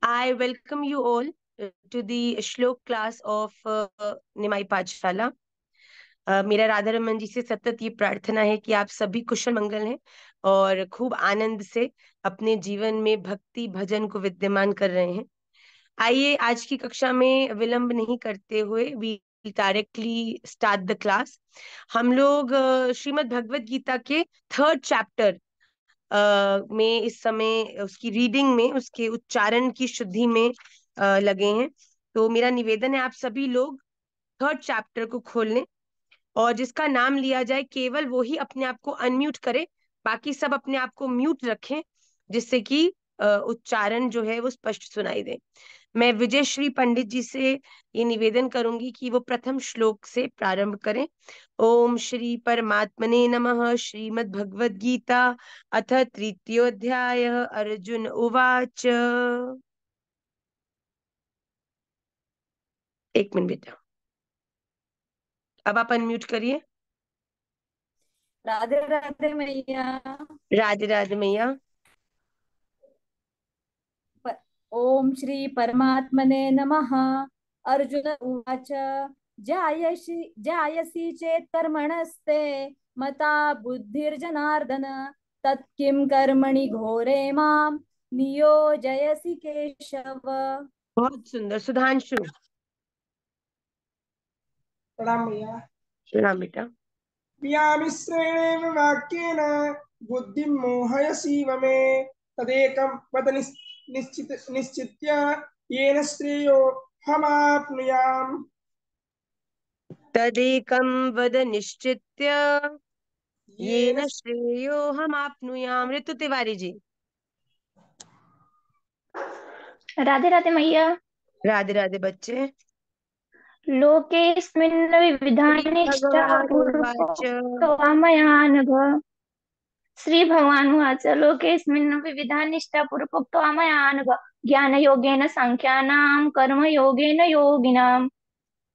I welcome you all to the Shlok class of Nimai Pachshala. मेरा राधा रमन जी से सतत ये प्रार्थना है कि आप सभी कुशल मंगल हैं और खूब आनंद से अपने जीवन में भक्ति भजन को विद्यमान कर रहे हैं। आइए आज की कक्षा में विलंब नहीं करते हुए we directly start the class. हम लोग श्रीमद् भगवत गीता के थर्ड चैप्टर में इस समय उसकी रीडिंग में उसके उच्चारण की शुद्धि में लगे हैं। तो मेरा निवेदन है आप सभी लोग थर्ड चैप्टर को खोल लें और जिसका नाम लिया जाए केवल वो ही अपने आप को अनम्यूट करे, बाकी सब अपने आप को म्यूट रखें जिससे कि उच्चारण जो है वो स्पष्ट सुनाई दे। मैं विजय श्री पंडित जी से ये निवेदन करूंगी कि वो प्रथम श्लोक से प्रारंभ करें। ओम श्री परमात्मने नमः। श्रीमद् भगवद गीता अथ तृतीयोऽध्याय। अर्जुन उवाच। एक मिनट बेटा, अब आप अनम्यूट करिए। राधे राधे मैया। राधे राधे मैया। ओम श्री परमात्मने नमः। अर्जुन उवाच जायसी चेत् कर्मणस्ते मता बुद्धिर्जनार्दन तत्किं कर्मणि घोरे मां नियोजयसि केशव। बहुत सुंदर। सुधांशु। प्रणाम भैया। प्रणाम बेटा। प्रियामिश्रेणेव वाक्येन बुद्धिं मोहयसीव मे तदेकं वद निश्चित्य येन श्रेयो हमाप्नुयाम्। तदेकं वद निश्चित्य येन येन श्रेयो हम आपनुयाम। ऋतु तिवारी जी। राधे राधे मैया। राधे राधे बच्चे। लोकेऽस्मिन् श्री विविधानिष्ठा भगवान उवाच। पूर्वोक्तो मया नघ। श्री भगवान उवाच लोकेऽस्मिन् विविधानिष्ठा पूर्वोक्तो मया नघ। ज्ञानयोगेन सांख्यानां कर्मयोगेन योगिनाम्।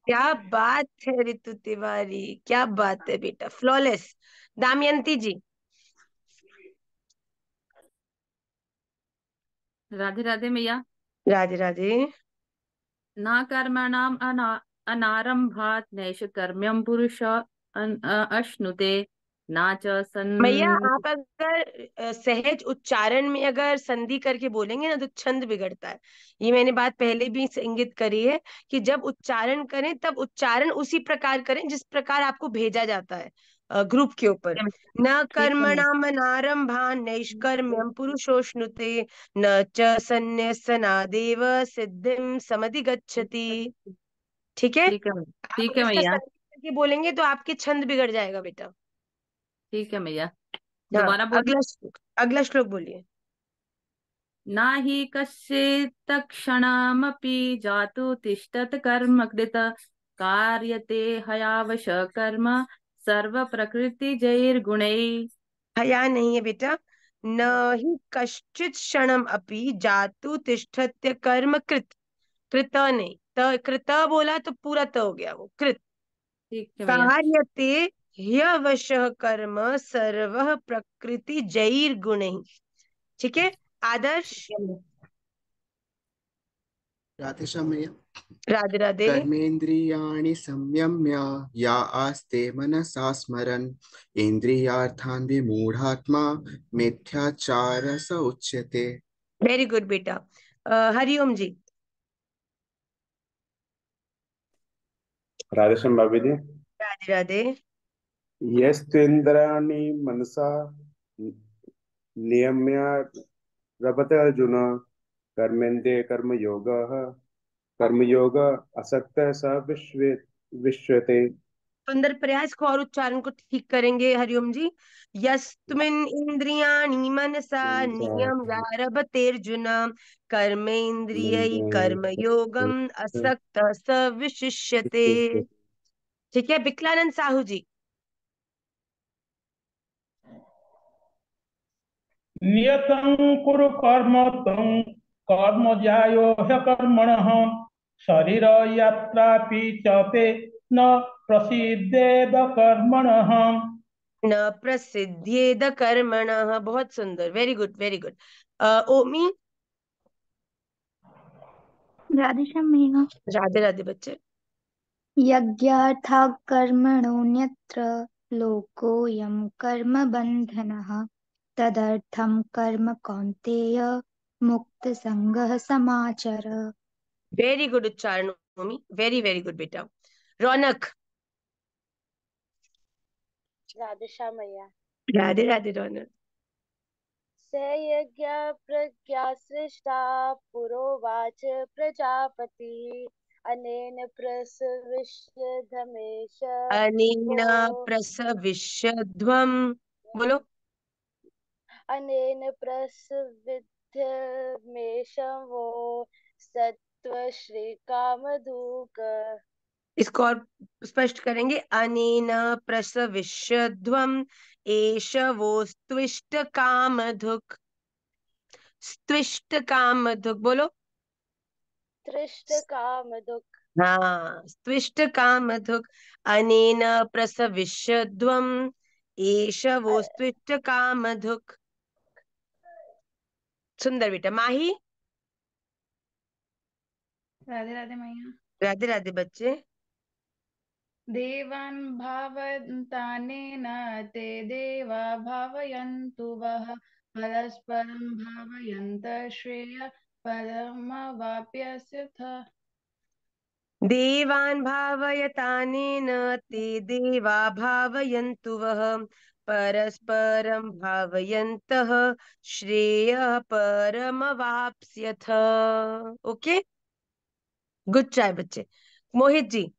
क्या बात है ऋतु तिवारी, क्या बात है बेटा, फ्लॉलेस। दमयंती जी। राधे राधे मैया। राधे राधे। ना कर्मणाम् अनारंभात् नैष कर्म्यं पुरुष अश्नुते ना च भैया सन्। आप अगर सहज उच्चारण में अगर संधि करके बोलेंगे ना तो छंद बिगड़ता है। ये मैंने बात पहले भी इंगित करी है कि जब उच्चारण करें तब उच्चारण उसी प्रकार करें जिस प्रकार आपको भेजा जाता है ग्रुप के ऊपर। न ठीक है मैया। कर्मणाम अनारंभान् नैष्कर्म्यं पुरुषोष्णुते न च सन्न्यसनादेव सिद्धिं समधिगच्छति। ठीक है। ठीक है आप ठीक अगर है इसका मैया। संधि करके बोलेंगे तो आपके छंद बिगड़ जाएगा बेटा। ठीक है मैया। हाँ, दोबारा बोल। अगला श्लोक बोलिए। ना हि कश्चित् क्षणमपि जातु तिष्ठत् कर्म कृत कार्यते हयावश कर्म सर्व प्रकृति जैर्गुणैः। हया नहीं है बेटा। न ही कश्चित क्षणम अपि जातु तिष्ठत्य कर्म कृत। कृत नहीं, त कृत बोला तो पूरा त हो गया वो कृत। ठीक है मैया। कार्यते ह्यवशः कर्म सर्वः प्रकृति जैर गुणैः। ठीक है। आदर्श। ठीक है मैया। राधे श्याम मैया। राधे राधे। कर्मेन्द्रियाणि संयम्य या आस्ते मनसा स्मरन् इन्द्रियार्थान् विमूढात्मा मिथ्याचार स उच्यते। वेरी गुड बेटा। हरिओम जी। राधेश्याम भाभी जी। राधे राधे। यस्त्विन्द्रियाणि मनसा नियम्य रभते अर्जुन कर्मेन्द्रिय कर्मयोग असक्तः स विश्वते। सुंदर प्रयास को और उच्चारण को ठीक करेंगे हरिओम जी। यस्मिन् इंद्रियाणि मनसा नियम्यारभतेर्जुन कर्मेन्द्रियैः कर्मयोगम असक्तः स विशिष्यते। ठीक है। विकलानंद साहू जी। नियतं कुरु कर्म त्वं कर्म ज्यायो ह्यकर्मणः शरीरयात्रापि च ते न प्रसिद्धेद कर्मणः। न प्रसिद्ध्येद कर्मणः। बहुत सुंदर, वेरी गुड वेरी गुड। ओमी। राधेश्याम मैया। राधे राधे बच्चे। यज्ञार्थः कर्मणोऽन्यत्र लोकोऽयं कर्मबन्धनः तदर्थं कर्म कौन्तेय मुक्तसङ्गः समाचर। वेरी गुड उच्चारण भूमि, वेरी वेरी गुड बेटा। रौनक। राधेश्याम मैया। राधे राधे रौनक। स यज्ञ प्रज्ञा सृष्टा पुरोवाच प्रजापति अनेन प्रसविष्यधमेश अनेन वो प्रसविष्यध्वम्, बोलो। अनेन प्रसविध्यमेशं वो सत्त्वश्री कामधूक। इसको और स्पष्ट करेंगे। अनेन प्रसविष्यध्वम् एष वो स्त्विष्ट कामधुक्। स्त्विष्ट कामधुक् बोलो। तृष्ट कामधुक। हाँ, स्त्विष्ट कामधुक्। अनेन प्रसविष्यध्वम् एष वो स्त्विष्ट कामधुक्। सुंदर बेटा। माही। राधे राधे मैया। राधे राधे बच्चे। देवान् भावयन्तानेन ते देवा भावयन्तु वः परस्परं भावयन्तः श्रेय परमवाप्स्यथ। देवान् भावयतानेन ते देवा भावयन्तु वः परस्परं भावयन्तः श्रेयः परमवाप्स्यथ। ओके, गुड ट्राई बच्चे। मोहित जी।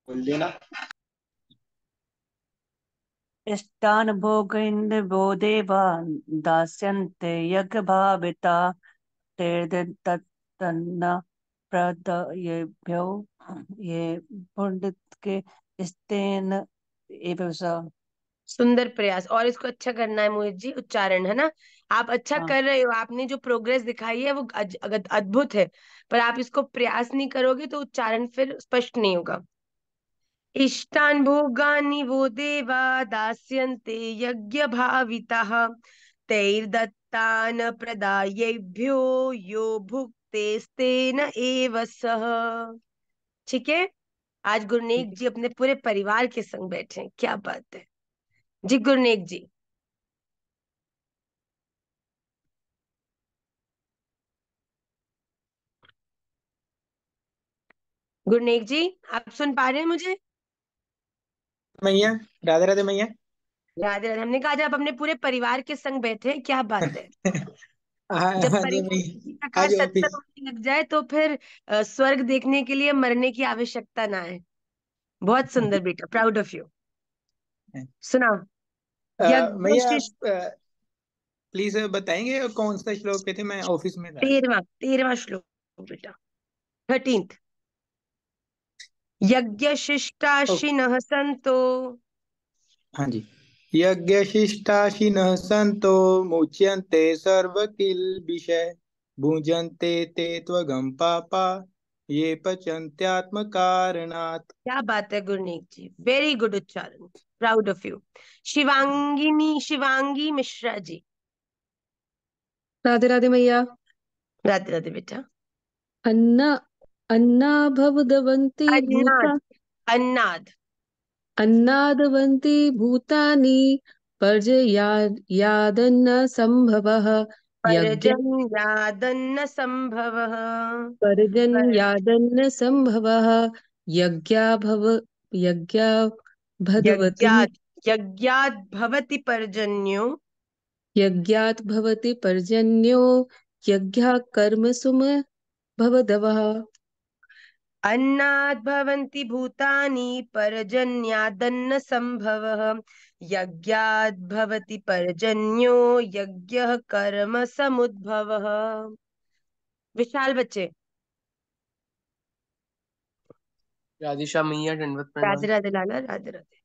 बोल देना। इष्टान् भोगैन् वो देवा दास्यन्ते यज्ञभाविता तन्न प्रदयेभ्यो ये पुण्डके स्तेन एव स। सुंदर प्रयास, और इसको अच्छा करना है मोहित जी। उच्चारण है ना, आप अच्छा हाँ। कर रहे हो। आपने जो प्रोग्रेस दिखाई है वो अद्भुत है, पर आप इसको प्रयास नहीं करोगे तो उच्चारण फिर स्पष्ट नहीं होगा। इष्टान् भोगानि वो देवा दास्यन्ते यज्ञ भाविताः तैर्दत्तान् प्रदायेभ्यो यो भुक्तेस्तेन एव सः। ठीक है। आज गुरनेक जी अपने पूरे परिवार के संग बैठे हैं, क्या बात है जी। गुरनेक जी। गुरनेक जी, आप सुन पा रहे हैं मुझे? मैया। राधे राधे मैया। राधे राधे। हमने कहा जब अपने पूरे परिवार के संग बैठे हैं, क्या बात है। जब हाँ जी परिवार मैया, किसी प्रकार आज तत्पर ऑफिस। होने लग जाए तो फिर स्वर्ग देखने के लिए मरने की आवश्यकता ना है। बहुत सुंदर बेटा, प्राउड ऑफ यू। सुनाओ। यज्ञ मैया आप शिष्ट। प्लीज बताएंगे कौन सा श्लोक पे थे, मैं ऑफिस में था। 13वां श्लोक बेटा, 13th। यज्ञ ओके। शिष्टाशिनः सन्तो। हाँ जी। यज्ञशिष्टाशिनः सन्तो मुच्यन्ते सर्वकिल्बिषै भुञ्जन्ते ते त्वगं पापा ये पचन्त्यात्मकारणात्। क्या बात है गुरनेक जी, वेरी गुड उच्चारण, proud of you. Shivangi Mishra ji. Radhe Radhe मैया। राधे राधे बेटा। अन्ना अन्नाभवदवन्ति भूता अन्नाद। अन्नाद। अन्नादवन्ति भूतानि पर्जन्यादन्न संभवः पर्जन्यादन्न संभवः। पर पर्जन्यादन्न संभवः यज्ञाभव यज्ञाभवति यज्ञात् भवति पर्जन्यो। यज्ञात् भवति पर्जन्यो यज्ञः कर्मसु भवदवः। अन्नात् भवन्ति भूतानि पर्जन्यादन्न संभवः यज्ञात् भवति पर्जन्यो यज्ञः कर्म समुद्भवः। विशाल बच्चे। राधेश्याम मैया, दंडवत राधे प्रणाम। राधे लाला, राधे राधे।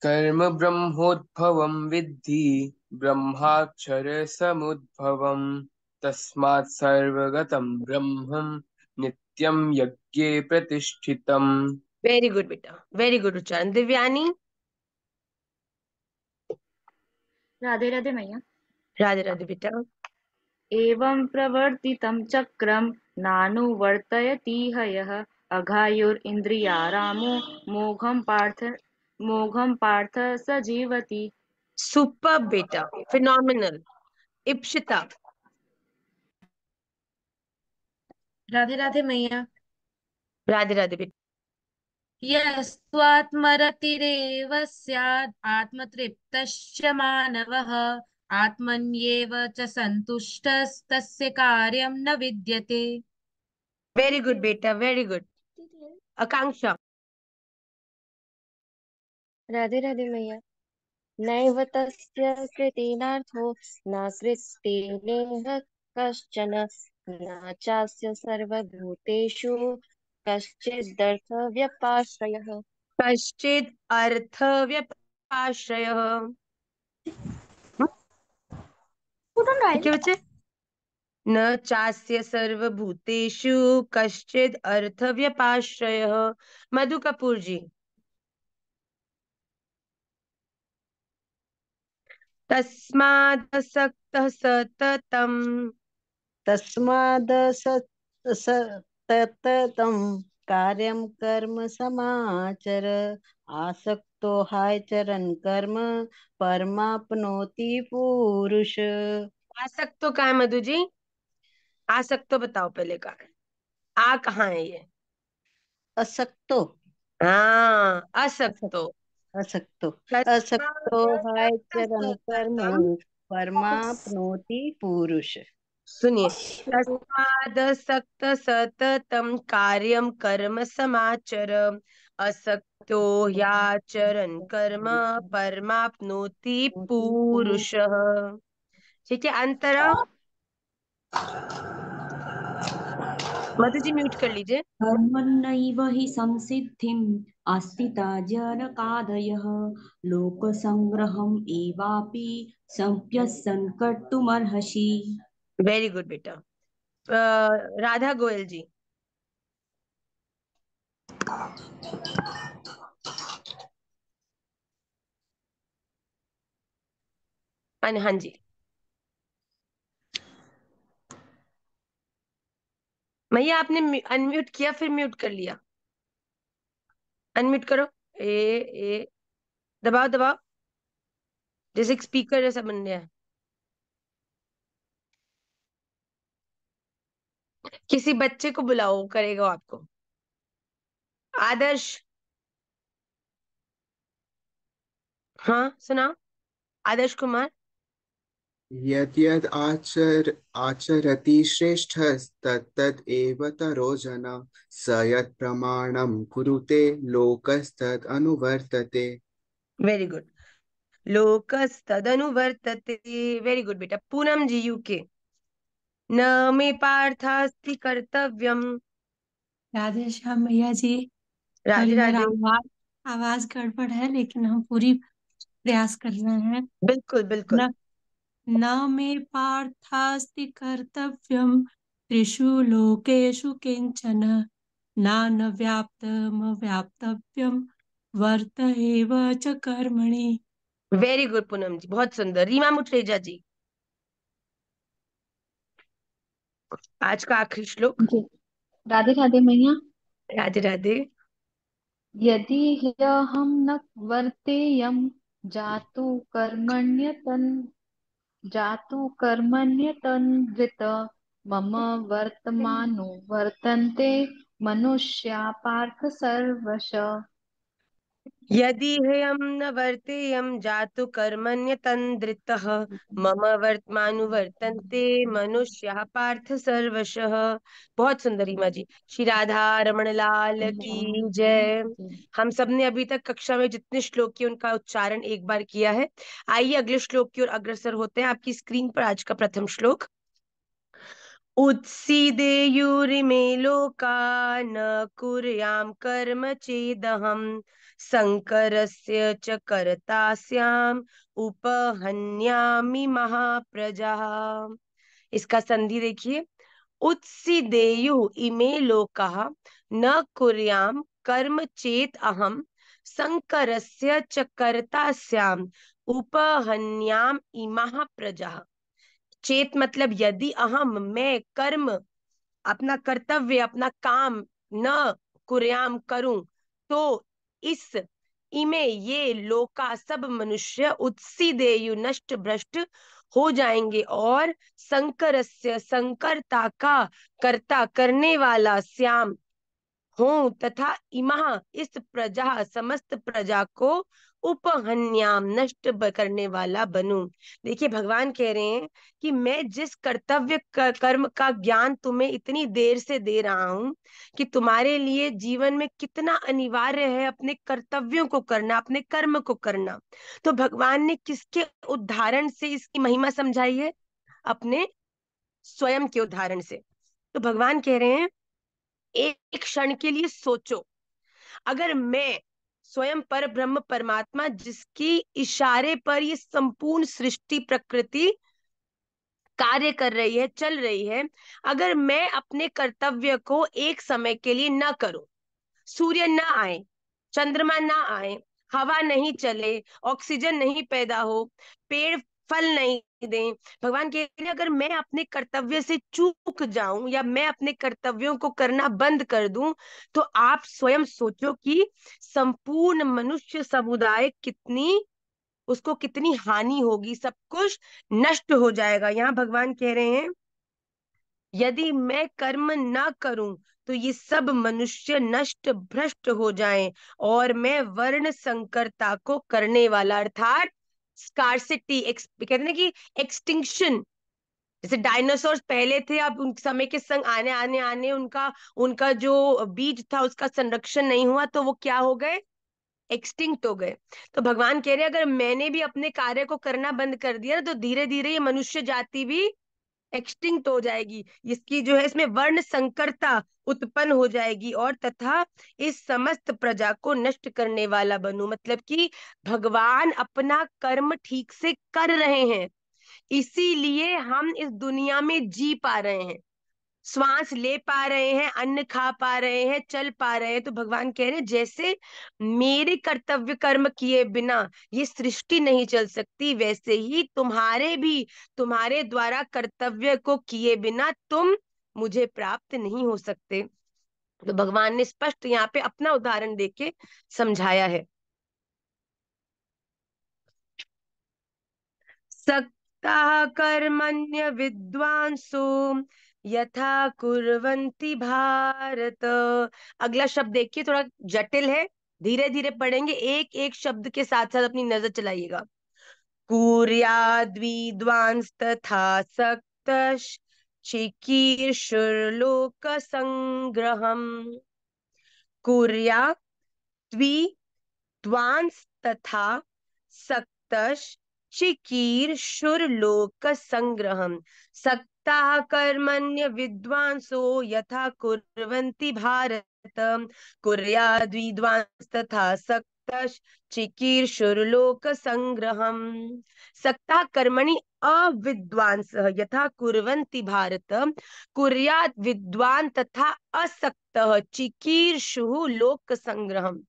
कर्म ब्रह्मोद्भवं विद्धि ब्रह्माक्षर समुद्भवं तस्मात् सर्वगतं ब्रह्मं नित्यं यज्ञे प्रतिष्ठितम्। वेरी गुड बेटा, वेरी गुड उच्चारण। दिव्यानी। राधे राधे मैया। राधे राधे बेटा। एवं प्रवर्तितं चक्रं नानुवर्तयति हयः अघायुरिन्द्रियारामो मोघं पार्थ स जीवति। सुपर बेटा, फिनोमिनल। इप्सिता। राधे राधे मैया। राधे राधे बेटा। यस्त्वात्मरतिरेव स्यात् आत्मतृप्तश्च मानवः आत्मन्येव च सन्तुष्टस्तस्य कार्यं न विद्यते। वेरी गुड बेटा, वेरी गुड। आकांक्षा। राधे राधे मैया। नैव तस्य कृतेनार्थो न कृतेनेह कश्चन न चास्य सर्वभूतेषु कश्चिदर्थव्यपाश्रयः। कश्चित् अर्थ व्यपाश्रयः। ठीक है बच्चे। न चास्य सर्वभूतेषु कश्चित् अर्थ व्यपाश्रयः। मधु कपूर जी। तस्मादसक्तः सततम् तस्मादसततं कार्यं कर्म समाचर आसक्तो हायचरन् कर्म परमाप्नोति पुरुष। आसक्त तो कहाँ है मधु जी? आसक्त तो बताओ पहले कहाँ है? आ कहाँ है ये? असक्तो हाँ, असक्तो। असक्तो असक्तो तस्मादसक्तः हायचरन् कर्म सततम्। परमाप्नोति पुरुष। सुनिए, तस्मादसक्त सततं कार्यं कर्म समाचर असक्तो ह्याचरन् कर्म परमाप्नोति पुरुषः। ठीक है, अंतरा। मधु जी म्यूट कर लीजिए। कर्मण्यैव हि संसिद्धिम् आस्थिता जनकादयः लोकसङ्ग्रहम् एवापि सम्प्यसन् कर्तुमर्हसि। वेरी गुड बेटा। राधा गोयल जी। हाँ जी। भैया आपने अनम्यूट किया फिर म्यूट कर लिया। अनम्यूट करो। ए दबाओ दबाओ, जैसे एक स्पीकर जैसा बन गया है। किसी बच्चे को बुलाओ, वो करेगा आपको। आदर्श। हाँ सुनाओ, आदर्श कुमार। यद्यद् आचरति श्रेष्ठस्तत्तद् एव तरो जन स यत् प्रमाणं कुरुते लोकस्तद् अनुवर्तते। Very good. लोकस्तदनुवर्तते। वेरी गुड बेटा। पूनम जी यूके। न मे पार्थास्ति कर्तव्यम। राधे श्याम मैया जी। राधे सॉरी मेरा राधे। आवाज गड़बड़ है, लेकिन हम पूरी प्रयास कर रहे हैं। बिल्कुल बिल्कुल। न मे पार्थास्ति कर्तव्यम त्रिषु लोकेषु किंचन न व्याप्तमव्याप्तव्यम वर्त एव च कर्मणि। वेरी गुड पूनम जी, बहुत सुंदर। रीमा मुट्रेजा जी, आज का आखिरी श्लोक। जी राधे राधे मैया। राधे राधे। यदि ह्यहं न वर्तेयं जातु कर्मण्यतन्द्रित मम वर्तमानो वर्तन्ते मनुष्या पार्थ सर्वश। यदि हयं न वर्तेयं जातु कर्मण्यतन्द्रितः मम वर्तमानुवर्तन्ते मनुष्याः पार्थ सर्वशः। बहुत सुंदर रीमा जी। श्री राधा रमण लाल की जय। हम सब ने अभी तक कक्षा में जितने श्लोक किए उनका उच्चारण एक बार किया है। आइए अगले श्लोक की ओर अग्रसर होते हैं। आपकी स्क्रीन पर आज का प्रथम श्लोक। उत्सीदेयुरिमे लोका न कुर्यां कर्म चेदहं शङ्करस्य च कर्ता स्याम् उपहन्यामि महाप्रजाः। इसका संधि देखिए। उत्सीदेयु इमे लोकाः न कुर्यां कर्म चेत अहम शङ्करस्य च कर्ता स्याम् उपहन्याम इमाः प्रजाः। चेत मतलब यदि अहम मैं कर्म अपना कर्तव्य अपना काम न कुर्याम करूं तो इस इमे ये लोका सब मनुष्य उत्सीदेयु नष्ट भ्रष्ट हो जाएंगे और संकरस्य संकरता का कर्ता करने वाला श्याम हूं तथा इमह इस प्रजा समस्त प्रजा को उपहन्याम नष्ट करने वाला बनूं। देखिए भगवान कह रहे हैं कि मैं जिस कर्तव्य कर्म का ज्ञान तुम्हें इतनी देर से दे रहा हूं कि तुम्हारे लिए जीवन में कितना अनिवार्य है अपने कर्तव्यों को करना अपने कर्म को करना, तो भगवान ने किसके उदाहरण से इसकी महिमा समझाई है? अपने स्वयं के उदाहरण से। तो भगवान कह रहे हैं एक क्षण के लिए सोचो, अगर मैं स्वयं पर ब्रह्म परमात्मा जिसकी इशारे पर ये संपूर्ण सृष्टि प्रकृति कार्य कर रही है चल रही है, अगर मैं अपने कर्तव्य को एक समय के लिए न करूं, सूर्य न आए, चंद्रमा न आए, हवा नहीं चले, ऑक्सीजन नहीं पैदा हो, पेड़ फल नहीं दें, भगवान कह रहे हैं अगर मैं अपने कर्तव्य से चूक जाऊं या मैं अपने कर्तव्यों को करना बंद कर दूं, तो आप स्वयं सोचो कि संपूर्ण मनुष्य समुदाय कितनी उसको कितनी हानि होगी, सब कुछ नष्ट हो जाएगा। यहाँ भगवान कह रहे हैं यदि मैं कर्म न करूं तो ये सब मनुष्य नष्ट भ्रष्ट हो जाएं और मैं वर्ण संकरता को करने वाला अर्थात स्कार्सिटी कहते हैं ना कि एक्सटिंक्शन, जैसे डायनासोर पहले थे अब उन समय के संग आने आने आने उनका उनका जो बीज था उसका संरक्षण नहीं हुआ तो वो क्या हो गए, एक्सटिंक्ट हो गए। तो भगवान कह रहे हैं अगर मैंने भी अपने कार्य को करना बंद कर दिया तो धीरे धीरे ये मनुष्य जाति भी एक्सटिंक्ट हो जाएगी, इसकी जो है इसमें वर्ण संकरता उत्पन्न हो जाएगी और तथा इस समस्त प्रजा को नष्ट करने वाला बनूं। मतलब कि भगवान अपना कर्म ठीक से कर रहे हैं, इसीलिए हम इस दुनिया में जी पा रहे हैं, श्वास ले पा रहे हैं, अन्न खा पा रहे हैं, चल पा रहे हैं। तो भगवान कह रहे हैं जैसे मेरे कर्तव्य कर्म किए बिना ये सृष्टि नहीं चल सकती, वैसे ही तुम्हारे भी तुम्हारे द्वारा कर्तव्य को किए बिना तुम मुझे प्राप्त नहीं हो सकते। तो भगवान ने स्पष्ट यहाँ पे अपना उदाहरण देके समझाया है। सक्ता कर्मण्य विद्वांसो यथा कुर्वन्ति भारत। अगला शब्द देखिए थोड़ा जटिल है, धीरे धीरे पढ़ेंगे, एक एक शब्द के साथ साथ अपनी नजर चलाइएगा। कुर्याद् विद्वांस तथा सक्तश् चिकीर्षुर्लोक संग्रहम्। कुर्याद् विद्वांस तथा सक्तश् चिकीर्षुर्लोक संग्रहम्। सक्ताः कर्मण्य विद्वांसो यथा कुर्वन्ति भारत कुर्याद् विद्वांस तथा सक्तश् चिकीर्षुर्लोक संग्रहम्। सक्ता कर्मणि अविद्वांसः यथा कुर्वन्ति भारत कुर्यात् विद्वान तथा असक्तः चिकीर्षुः लोक संग्रहम्।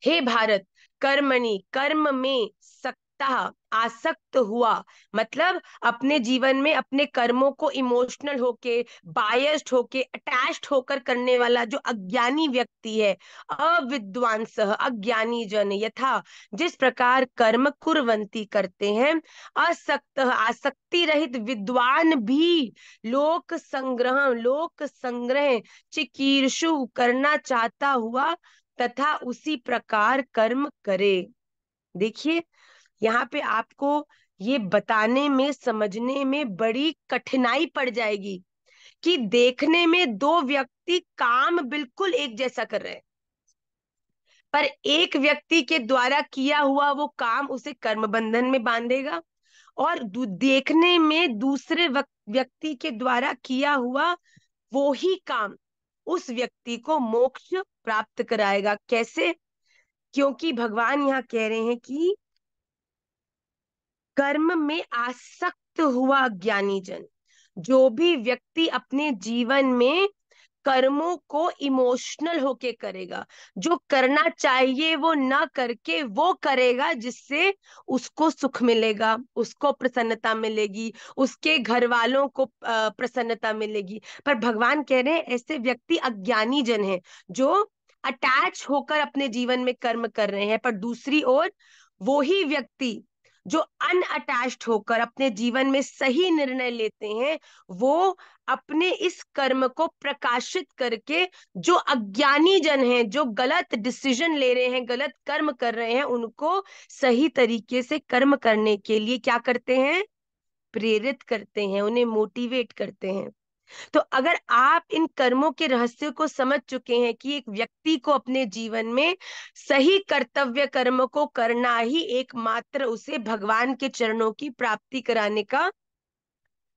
हे भारत, कर्मणि कर्म में सक्ता आसक्त हुआ, मतलब अपने जीवन में अपने कर्मों को इमोशनल होके बायस्ड होके अटैच्ड होकर करने वाला जो अज्ञानी व्यक्ति है, अविद्वांसः अज्ञानी जन यथा जिस प्रकार कर्म कुर्वन्ति करते हैं, असक्त आसक्ति रहित विद्वान भी लोक संग्रह चिकीर्षु करना चाहता हुआ तथा उसी प्रकार कर्म करे। देखिए यहाँ पे आपको ये बताने में समझने में बड़ी कठिनाई पड़ जाएगी कि देखने में दो व्यक्ति काम बिल्कुल एक जैसा कर रहे हैं, पर एक व्यक्ति के द्वारा किया हुआ वो काम उसे कर्म बंधन में बांधेगा और देखने में दूसरे व्यक्ति के द्वारा किया हुआ वो ही काम उस व्यक्ति को मोक्ष प्राप्त कराएगा। कैसे? क्योंकि भगवान यहाँ कह रहे हैं कि कर्म में आसक्त हुआ ज्ञानी जन, जो भी व्यक्ति अपने जीवन में कर्मों को इमोशनल होके करेगा, जो करना चाहिए वो ना करके वो करेगा, जिससे उसको सुख मिलेगा, उसको प्रसन्नता मिलेगी, उसके घर वालों को प्रसन्नता मिलेगी। पर भगवान कह रहे हैं ऐसे व्यक्ति अज्ञानी जन हैं, जो अटैच होकर अपने जीवन में कर्म कर रहे हैं। पर दूसरी ओर वो ही व्यक्ति जो अनअटैच्ड होकर अपने जीवन में सही निर्णय लेते हैं, वो अपने इस कर्म को प्रकाशित करके जो अज्ञानी जन हैं, जो गलत डिसीजन ले रहे हैं, गलत कर्म कर रहे हैं, उनको सही तरीके से कर्म करने के लिए क्या करते हैं? प्रेरित करते हैं, उन्हें मोटिवेट करते हैं। तो अगर आप इन कर्मों के रहस्य को समझ चुके हैं कि एक व्यक्ति को अपने जीवन में सही कर्तव्य कर्म को करना ही एकमात्र उसे भगवान के चरणों की प्राप्ति कराने का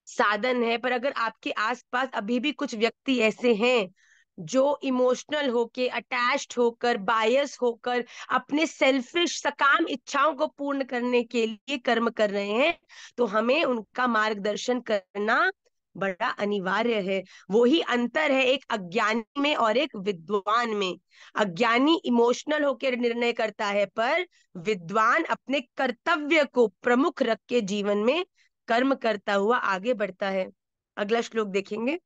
साधन है, पर अगर आपके आसपास अभी भी कुछ व्यक्ति ऐसे हैं जो इमोशनल होके, अटैच्ड होकर, बायस होकर अपने सेल्फिश सकाम इच्छाओं को पूर्ण करने के लिए कर्म कर रहे हैं, तो हमें उनका मार्गदर्शन करना बड़ा अनिवार्य है। वो ही अंतर है एक अज्ञानी में और एक विद्वान में। अज्ञानी इमोशनल होकर निर्णय करता है, पर विद्वान अपने कर्तव्य को प्रमुख रख के जीवन में कर्म करता हुआ आगे बढ़ता है। अगला श्लोक देखेंगे।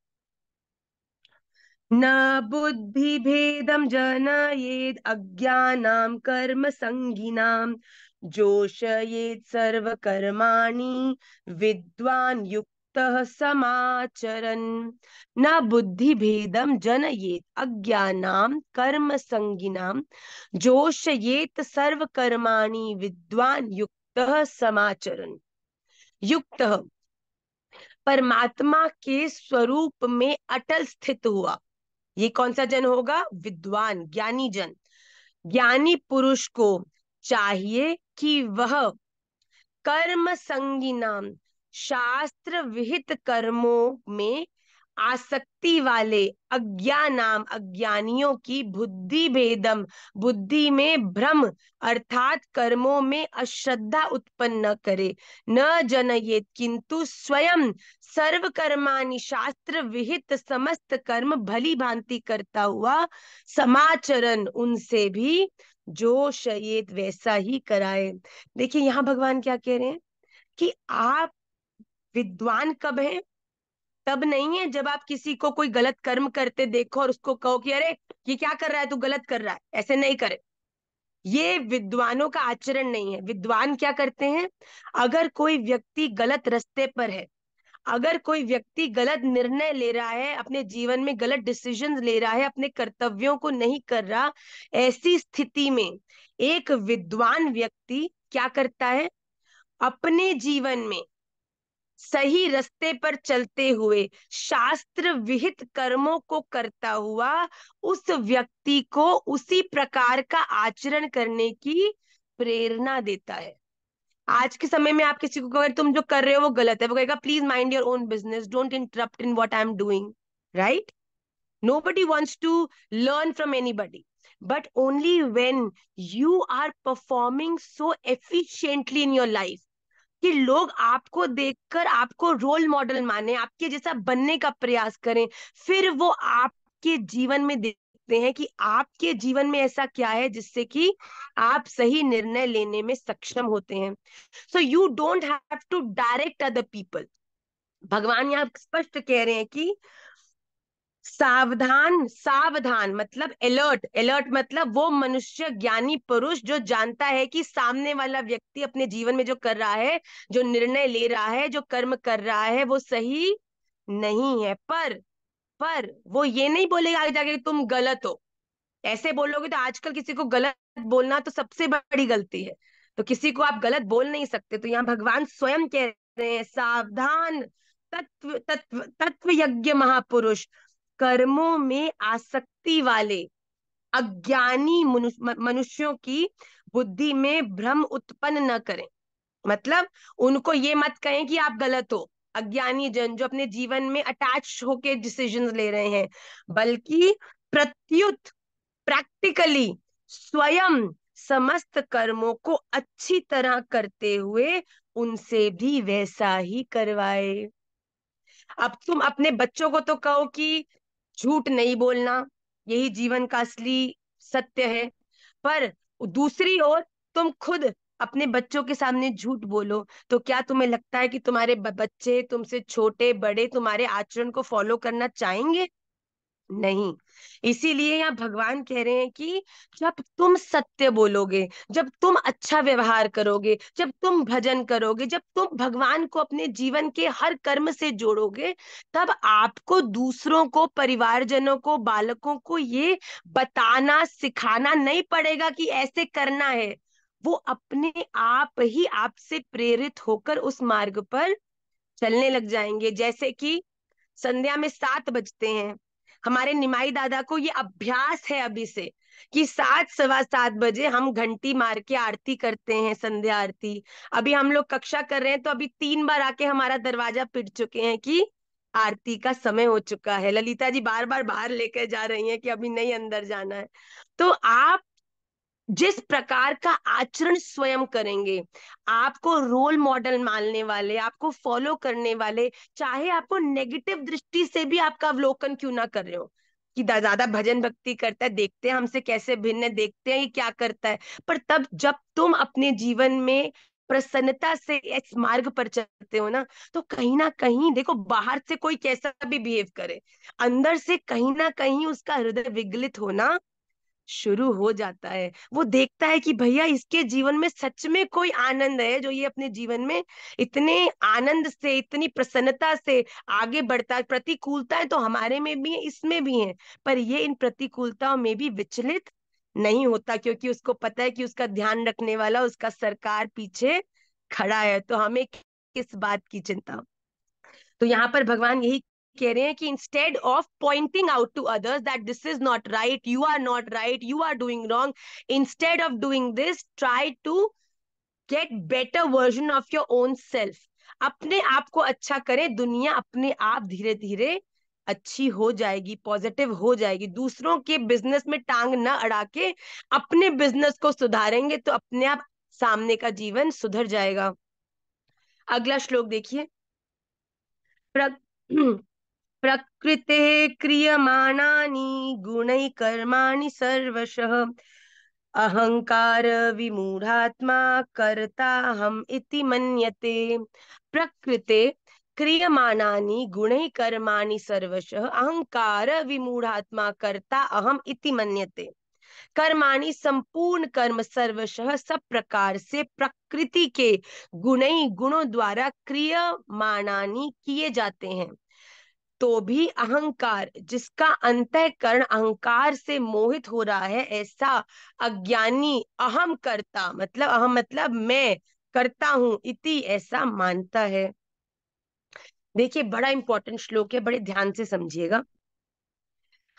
न बुद्धि भेदम जनयेद अज्ञानाम कर्म संगिनाम जोषयेद सर्व कर्माणि विद्वान युक्तः समाचरन्। न बुद्धि भेदम जनयेद अज्ञानाम कर्म संगिनाम जोषयेत सर्व कर्माणि विद्वान युक्तः समाचरन्। युक्त परमात्मा के स्वरूप में अटल स्थित हुआ, ये कौन सा जन होगा? विद्वान, ज्ञानी जन। ज्ञानी पुरुष को चाहिए कि वह कर्म संगिनाम, शास्त्र विहित कर्मों में आसक्ति वाले अज्ञानाम, अज्ञानियों की बुद्धि भेदम, बुद्धि में भ्रम अर्थात कर्मों में अश्रद्धा उत्पन्न न करे। न जनयेत, किंतु स्वयं सर्व कर्माणि, शास्त्र विहित समस्त कर्म भली भांति करता हुआ समाचरण, उनसे भी जो शयेत वैसा ही कराए। देखिए यहाँ भगवान क्या कह रहे हैं कि आप विद्वान कब हैं? तब नहीं है जब आप किसी को कोई गलत कर्म करते देखो और उसको कहो कि अरे ये क्या कर रहा है, तू गलत कर रहा है, ऐसे नहीं करे। ये विद्वानों का आचरण नहीं है। विद्वान क्या करते हैं? अगर कोई व्यक्ति गलत रास्ते पर है, अगर कोई व्यक्ति गलत निर्णय ले रहा है, अपने जीवन में गलत डिसीजन ले रहा है, अपने कर्तव्यों को नहीं कर रहा, ऐसी स्थिति में एक विद्वान व्यक्ति क्या करता है? अपने जीवन में सही रास्ते पर चलते हुए शास्त्र विहित कर्मों को करता हुआ उस व्यक्ति को उसी प्रकार का आचरण करने की प्रेरणा देता है। आज के समय में आप किसी को अगर तुम जो कर रहे हो वो गलत है, वो कहेगा please mind your own business, don't interrupt in what I am doing, right? Nobody wants to learn from anybody, but only when you are performing so efficiently in your life कि लोग आपको देखकर आपको रोल मॉडल माने, आपके जैसा बनने का प्रयास करें, फिर वो आपके जीवन में देखते हैं कि आपके जीवन में ऐसा क्या है जिससे कि आप सही निर्णय लेने में सक्षम होते हैं। So you don't have to direct other people. भगवान यहाँ स्पष्ट कह रहे हैं कि सावधान, सावधान मतलब अलर्ट, अलर्ट मतलब वो मनुष्य, ज्ञानी पुरुष जो जानता है कि सामने वाला व्यक्ति अपने जीवन में जो कर रहा है, जो निर्णय ले रहा है, जो कर्म कर रहा है, वो सही नहीं है। पर वो ये नहीं बोलेगा आगे जाके कि तुम गलत हो। ऐसे बोलोगे तो आजकल किसी को गलत बोलना तो सबसे बड़ी गलती है, तो किसी को आप गलत बोल नहीं सकते। तो यहाँ भगवान स्वयं कह रहे हैं सावधान, तत्व तत्व तत्व यज्ञ महापुरुष, कर्मों में आसक्ति वाले अज्ञानी मनुष्यों की बुद्धि में भ्रम उत्पन्न न करें। मतलब उनको ये मत कहें कि आप गलत हो, अज्ञानी जन जो अपने जीवन में अटैच होके डिसीजंस ले रहे हैं, बल्कि प्रत्युत प्रैक्टिकली स्वयं समस्त कर्मों को अच्छी तरह करते हुए उनसे भी वैसा ही करवाए। अब तुम अपने बच्चों को तो कहो कि झूठ नहीं बोलना, यही जीवन का असली सत्य है। पर दूसरी ओर तुम खुद अपने बच्चों के सामने झूठ बोलो, तो क्या तुम्हें लगता है कि तुम्हारे बच्चे तुमसे छोटे बड़े तुम्हारे आचरण को फॉलो करना चाहेंगे? नहीं। इसीलिए यहाँ भगवान कह रहे हैं कि जब तुम सत्य बोलोगे, जब तुम अच्छा व्यवहार करोगे, जब तुम भजन करोगे, जब तुम भगवान को अपने जीवन के हर कर्म से जोड़ोगे, तब आपको दूसरों को, परिवारजनों को, बालकों को ये बताना सिखाना नहीं पड़ेगा कि ऐसे करना है। वो अपने आप ही आपसे प्रेरित होकर उस मार्ग पर चलने लग जाएंगे। जैसे कि संध्या में 7 बजते हैं, हमारे निमाई दादा को ये अभ्यास है अभी से कि 7 सवा 7 बजे हम घंटी मार के आरती करते हैं, संध्या आरती। अभी हम लोग कक्षा कर रहे हैं तो अभी 3 बार आके हमारा दरवाजा पिट चुके हैं कि आरती का समय हो चुका है। ललिता जी बार बार बाहर लेकर जा रही हैं कि अभी नहीं अंदर जाना है। तो आप जिस प्रकार का आचरण स्वयं करेंगे, आपको रोल मॉडल मानने वाले, आपको फॉलो करने वाले, चाहे आपको नेगेटिव दृष्टि से भी आपका अवलोकन क्यों ना कर रहे हो कि ज्यादा भजन भक्ति करता है, देखते हैं हमसे कैसे भिन्न है, देखते हैं ये क्या करता है, पर तब जब तुम अपने जीवन में प्रसन्नता से इस मार्ग पर चलते हो ना, तो कहीं ना कहीं देखो, बाहर से कोई कैसा भी बिहेव करे, अंदर से कहीं ना कहीं उसका हृदय विगलित होना शुरू हो जाता है। वो देखता है कि भैया इसके जीवन में सच में कोई आनंद है, जो ये अपने जीवन में इतने आनंद से, इतनी प्रसन्नता से आगे बढ़ता है। प्रतिकूलताएं तो हमारे में भी है, इसमें भी है, पर ये इन प्रतिकूलताओं में भी विचलित नहीं होता, क्योंकि उसको पता है कि उसका ध्यान रखने वाला उसका सरकार पीछे खड़ा है। तो हमें किस बात की चिंता? तो यहाँ पर भगवान यही कह रहे हैं कि instead of pointing out to others that this is not right, you are not right, you are doing wrong, instead of doing this try to get better version of your own self. अपने आप को अच्छा करें, दुनिया अपने आप धीरे धीरे अच्छी हो जाएगी, पॉजिटिव हो जाएगी। दूसरों के बिजनेस में टांग न अड़ा के अपने बिजनेस को सुधारेंगे तो अपने आप सामने का जीवन सुधर जाएगा। अगला श्लोक देखिए। प्रकृते क्रियमाणानि गुणैः कर्माणि सर्वशः अहंकार विमूढ़ात्मा कर्ताहम इति मन्यते। प्रकृते क्रियमाणानि गुणैः कर्माणि सर्वशः अहंकार विमूढ़ात्मा कर्ता अहम इति मन्यते। कर्माणि संपूर्ण कर्म सर्वशः सब प्रकार से प्रकृति के गुणों द्वारा क्रियमाणानि किए जाते हैं, तो भी अहंकार, जिसका अंतःकरण अहंकार से मोहित हो रहा है, ऐसा अज्ञानी अहम करता, मतलब अहम मतलब मैं करता हूं, इति ऐसा मानता है। देखिए बड़ा इंपॉर्टेंट श्लोक है, बड़े ध्यान से समझिएगा।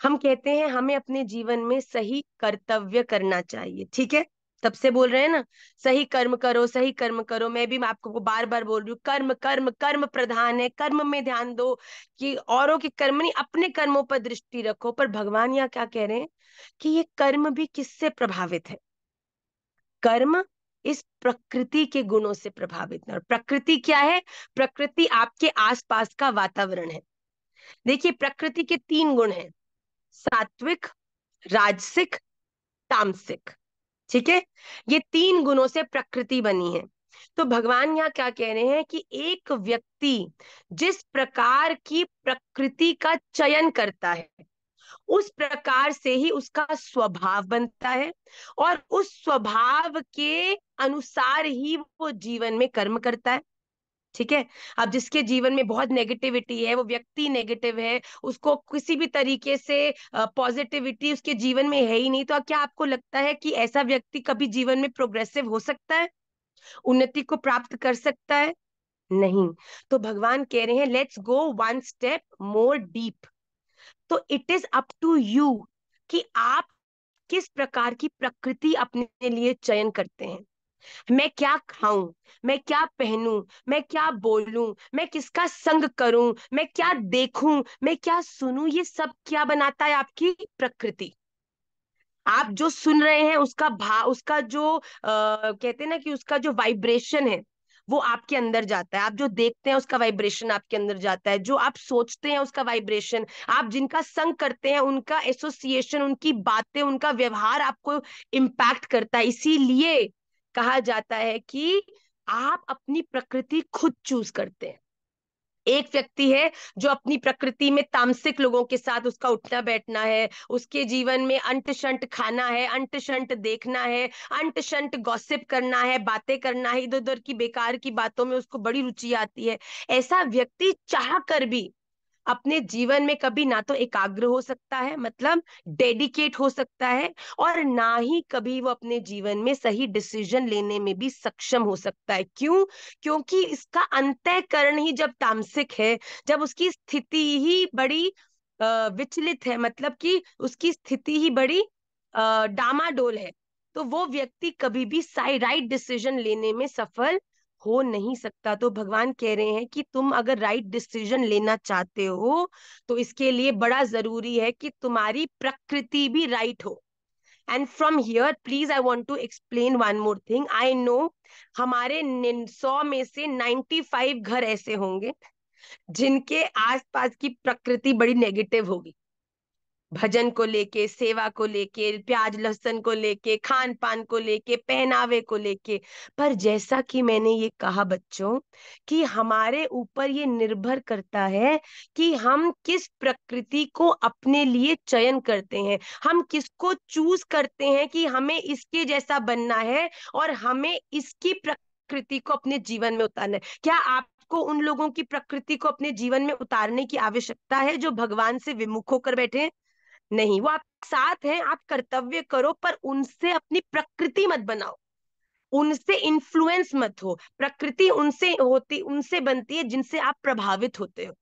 हम कहते हैं हमें अपने जीवन में सही कर्तव्य करना चाहिए, ठीक है, तब से बोल रहे हैं ना, सही कर्म करो, सही कर्म करो। मैं भी आपको बार बार बोल रही हूँ, कर्म कर्म कर्म प्रधान है, कर्म में ध्यान दो, कि औरों के कर्म नहीं, अपने कर्मों पर दृष्टि रखो। पर भगवान यहाँ क्या कह रहे हैं कि ये कर्म भी किससे प्रभावित है? कर्म इस प्रकृति के गुणों से प्रभावित है। और प्रकृति क्या है? प्रकृति आपके आसपास का वातावरण है। देखिए प्रकृति के 3 गुण हैं, सात्विक, राजसिक, तामसिक, ठीक है, ये 3 गुणों से प्रकृति बनी है। तो भगवान यहाँ क्या कह रहे हैं कि एक व्यक्ति जिस प्रकार की प्रकृति का चयन करता है, उस प्रकार से ही उसका स्वभाव बनता है, और उस स्वभाव के अनुसार ही वो जीवन में कर्म करता है, ठीक है। अब जिसके जीवन में बहुत नेगेटिविटी है, वो व्यक्ति नेगेटिव है, उसको किसी भी तरीके से पॉजिटिविटी उसके जीवन में है ही नहीं, तो क्या आपको लगता है कि ऐसा व्यक्ति कभी जीवन में प्रोग्रेसिव हो सकता है, उन्नति को प्राप्त कर सकता है? नहीं। तो भगवान कह रहे हैं let's go 1 step more deep. तो it is up to you कि आप किस प्रकार की प्रकृति अपने लिए चयन करते हैं। मैं क्या खाऊं, मैं क्या पहनूं, मैं क्या बोलूं, मैं किसका संग करूं, मैं क्या देखूं, मैं क्या सुनूं, ये सब क्या बनाता है? आपकी प्रकृति। आप जो सुन रहे हैं उसका भाव, उसका जो कहते हैं ना कि उसका जो वाइब्रेशन है, वो आपके अंदर जाता है। आप जो देखते हैं उसका वाइब्रेशन आपके अंदर जाता है, जो आप सोचते हैं उसका वाइब्रेशन, आप जिनका संग करते हैं उनका एसोसिएशन, उनकी बातें, उनका व्यवहार आपको इम्पैक्ट करता है। इसीलिए कहा जाता है कि आप अपनी प्रकृति खुद चूज करते हैं। एक व्यक्ति है जो अपनी प्रकृति में तामसिक लोगों के साथ उसका उठना बैठना है, उसके जीवन में अंट शंट खाना है, अंट शंट देखना है, अंट शंट गॉसिप करना है, बातें करना है, इधर उधर की बेकार की बातों में उसको बड़ी रुचि आती है। ऐसा व्यक्ति चाह कर भी अपने जीवन में कभी ना तो एकाग्र हो सकता है, मतलब डेडिकेट हो सकता है, और ना ही कभी वो अपने जीवन में सही डिसीजन लेने में भी सक्षम हो सकता है। क्यों? क्योंकि इसका अंतःकरण ही जब तामसिक है, जब उसकी स्थिति ही बड़ी विचलित है, मतलब कि उसकी स्थिति ही बड़ी डामाडोल है, तो वो व्यक्ति कभी भी सही राइट डिसीजन लेने में सफल हो नहीं सकता। तो भगवान कह रहे हैं कि तुम अगर राइट डिसीजन लेना चाहते हो तो इसके लिए बड़ा जरूरी है कि तुम्हारी प्रकृति भी राइट हो। And from here please I want to explain one more thing. I know हमारे 100 में से 95 घर ऐसे होंगे जिनके आसपास की प्रकृति बड़ी नेगेटिव होगी, भजन को लेके, सेवा को लेके, प्याज लहसुन को लेके, खान पान को लेके, पहनावे को लेके। पर जैसा कि मैंने ये कहा बच्चों, कि हमारे ऊपर ये निर्भर करता है कि हम किस प्रकृति को अपने लिए चयन करते हैं, हम किसको चूज करते हैं कि हमें इसके जैसा बनना है और हमें इसकी प्रकृति को अपने जीवन में उतारना है। क्या आपको उन लोगों की प्रकृति को अपने जीवन में उतारने की आवश्यकता है जो भगवान से विमुख होकर बैठे हैं? नहीं, वो आप साथ हैं, आप कर्तव्य करो, पर उनसे अपनी प्रकृति मत बनाओ, उनसे इन्फ्लुएंस मत हो। प्रकृति उनसे बनती है जिनसे आप प्रभावित होते हो।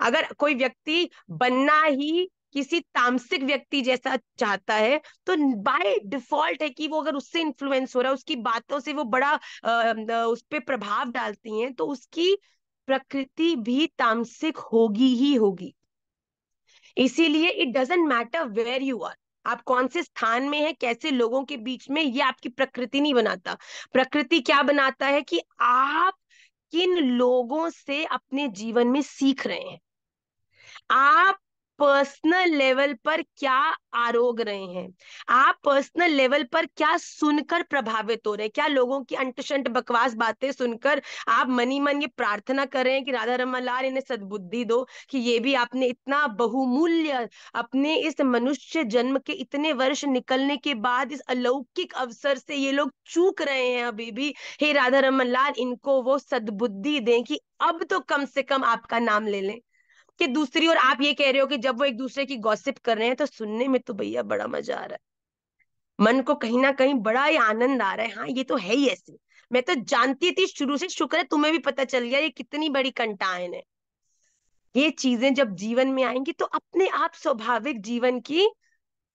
अगर कोई व्यक्ति बनना ही किसी तामसिक व्यक्ति जैसा चाहता है तो बाय डिफॉल्ट है कि वो अगर उससे इन्फ्लुएंस हो रहा है, उसकी बातों से वो बड़ा उस पर प्रभाव डालती हैं, तो उसकी प्रकृति भी तामसिक होगी ही होगी। इसीलिए it doesn't matter where you are, आप कौन से स्थान में हैं, कैसे लोगों के बीच में, ये आपकी प्रकृति नहीं बनाता। प्रकृति क्या बनाता है कि आप किन लोगों से अपने जीवन में सीख रहे हैं, आप पर्सनल लेवल पर क्या आरोग रहे हैं, आप पर्सनल लेवल पर क्या सुनकर प्रभावित हो रहे हैं। क्या लोगों की अंटशंट बकवास बातें सुनकर आप मनी मन ये प्रार्थना कर रहे हैं कि राधा रमन लाल इन्हें सद्बुद्धि दो, कि ये भी आपने इतना बहुमूल्य अपने इस मनुष्य जन्म के इतने वर्ष निकलने के बाद इस अलौकिक अवसर से ये लोग चूक रहे हैं अभी भी, हे राधा रमन लाल इनको वो सद्बुद्धि दें कि अब तो कम से कम आपका नाम ले लें। कि दूसरी ओर आप ये कह रहे हो कि जब वो एक दूसरे की गॉसिप कर रहे हैं तो सुनने में तो भैया बड़ा मजा आ रहा है, मन को कहीं ना कहीं बड़ा ही आनंद आ रहा है। हाँ ये तो है ही ऐसे, मैं तो जानती थी शुरू से, शुक्र है तुम्हें भी पता चल गया ये कितनी बड़ी कंटायन है। ये चीजें जब जीवन में आएंगी तो अपने आप स्वाभाविक जीवन की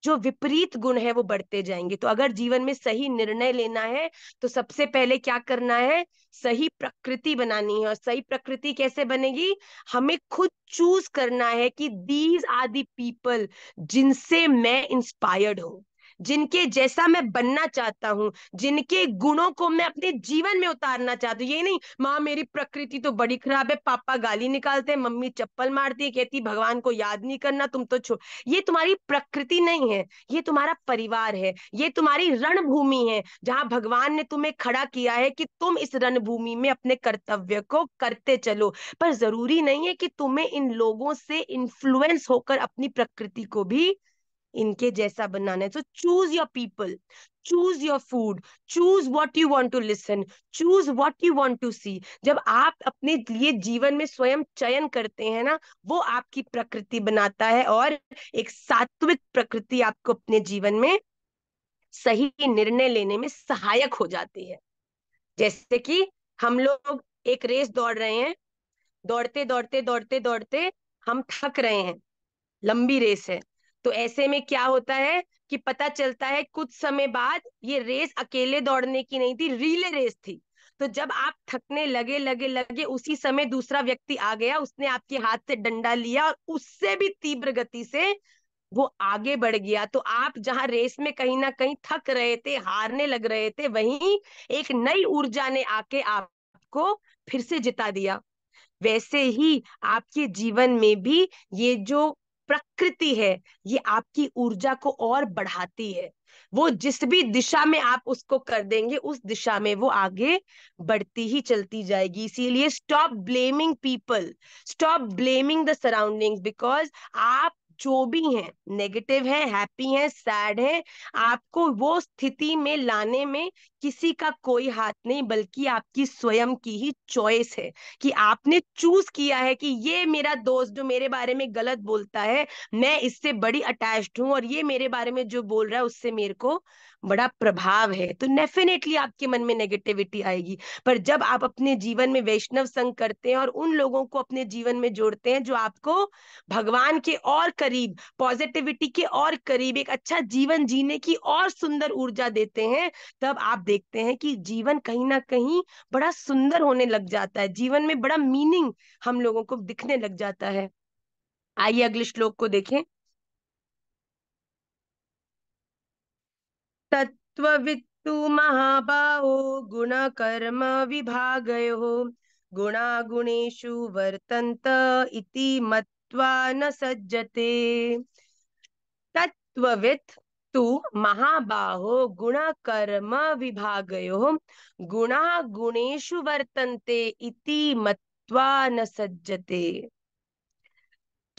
जो विपरीत गुण है वो बढ़ते जाएंगे। तो अगर जीवन में सही निर्णय लेना है तो सबसे पहले क्या करना है, सही प्रकृति बनानी है। और सही प्रकृति कैसे बनेगी, हमें खुद चूज करना है कि दीज आर दी पीपल जिनसे मैं इंस्पायर्ड हूं, जिनके जैसा मैं बनना चाहता हूं, जिनके गुणों को मैं अपने जीवन में उतारना चाहती हूँ। ये नहीं माँ मेरी प्रकृति तो बड़ी खराब है, पापा गाली निकालते हैं, मम्मी चप्पल मारती है, कहती भगवान को याद नहीं करना, तुम तो ये तुम्हारी प्रकृति नहीं है, ये तुम्हारा परिवार है, ये तुम्हारी रणभूमि है जहां भगवान ने तुम्हें खड़ा किया है कि तुम इस रणभूमि में अपने कर्तव्य को करते चलो। पर जरूरी नहीं है कि तुम्हें इन लोगों से इन्फ्लुएंस होकर अपनी प्रकृति को भी इनके जैसा बनाना है। So choose your people, choose your food, choose what you want to listen, choose what you want to see. जब आप अपने लिए जीवन में स्वयं चयन करते हैं ना, वो आपकी प्रकृति बनाता है और एक सात्विक प्रकृति आपको अपने जीवन में सही निर्णय लेने में सहायक हो जाती है। जैसे कि हम लोग एक रेस दौड़ रहे हैं, दौड़ते दौड़ते दौड़ते दौड़ते हम थक रहे हैं, लंबी रेस है, तो ऐसे में क्या होता है कि पता चलता है कुछ समय बाद ये रेस अकेले दौड़ने की नहीं थी, रिले रेस थी। तो जब आप थकने लगे लगे लगे उसी समय दूसरा व्यक्ति आ गया, उसने आपके हाथ से डंडा लिया और उससे भी तीव्र गति से वो आगे बढ़ गया। तो आप जहां रेस में कहीं ना कहीं थक रहे थे, हारने लग रहे थे, वहीं एक नई ऊर्जा ने आके आपको को फिर से जिता दिया। वैसे ही आपके जीवन में भी ये जो प्रकृति है, ये आपकी ऊर्जा को और बढ़ाती है। वो जिस भी दिशा में आप उसको कर देंगे, उस दिशा में वो आगे बढ़ती ही चलती जाएगी। इसीलिए stop blaming people, stop blaming the surroundings, because आप जो भी हैं, नेगेटिव हैं, हैप्पी हैं, सैड हैं, आपको वो स्थिति में लाने में किसी का कोई हाथ नहीं, बल्कि आपकी स्वयं की ही चॉइस है कि आपने चूज किया है कि ये मेरा दोस्त जो मेरे बारे में गलत बोलता है, मैं इससे बड़ी अटैच्ड हूं, और ये मेरे बारे में जो बोल रहा है उससे मेरे को बड़ा प्रभाव है, तो डेफिनेटली आपके मन में नेगेटिविटी आएगी। पर जब आप अपने जीवन में वैष्णव संग करते हैं और उन लोगों को अपने जीवन में जोड़ते हैं जो आपको भगवान के और करीब, पॉजिटिविटी के और करीब, एक अच्छा जीवन जीने की और सुंदर ऊर्जा देते हैं, तब आप देखते हैं कि जीवन कहीं ना कहीं बड़ा सुंदर होने लग जाता है, जीवन में बड़ा मीनिंग हम लोगों को दिखने लग जाता है। आइए अगले श्लोक को देखें। तत्त्ववित्तु महाबाहो गुण कर्म विभागयो गुणागुणेषु वर्तन्त इति मत्वा न सज्जते। तत्त्ववित् तु महाबाहो गुण कर्म विभागयो गुणागुणेषु वर्तन्ते इति मत्वा न सज्जते।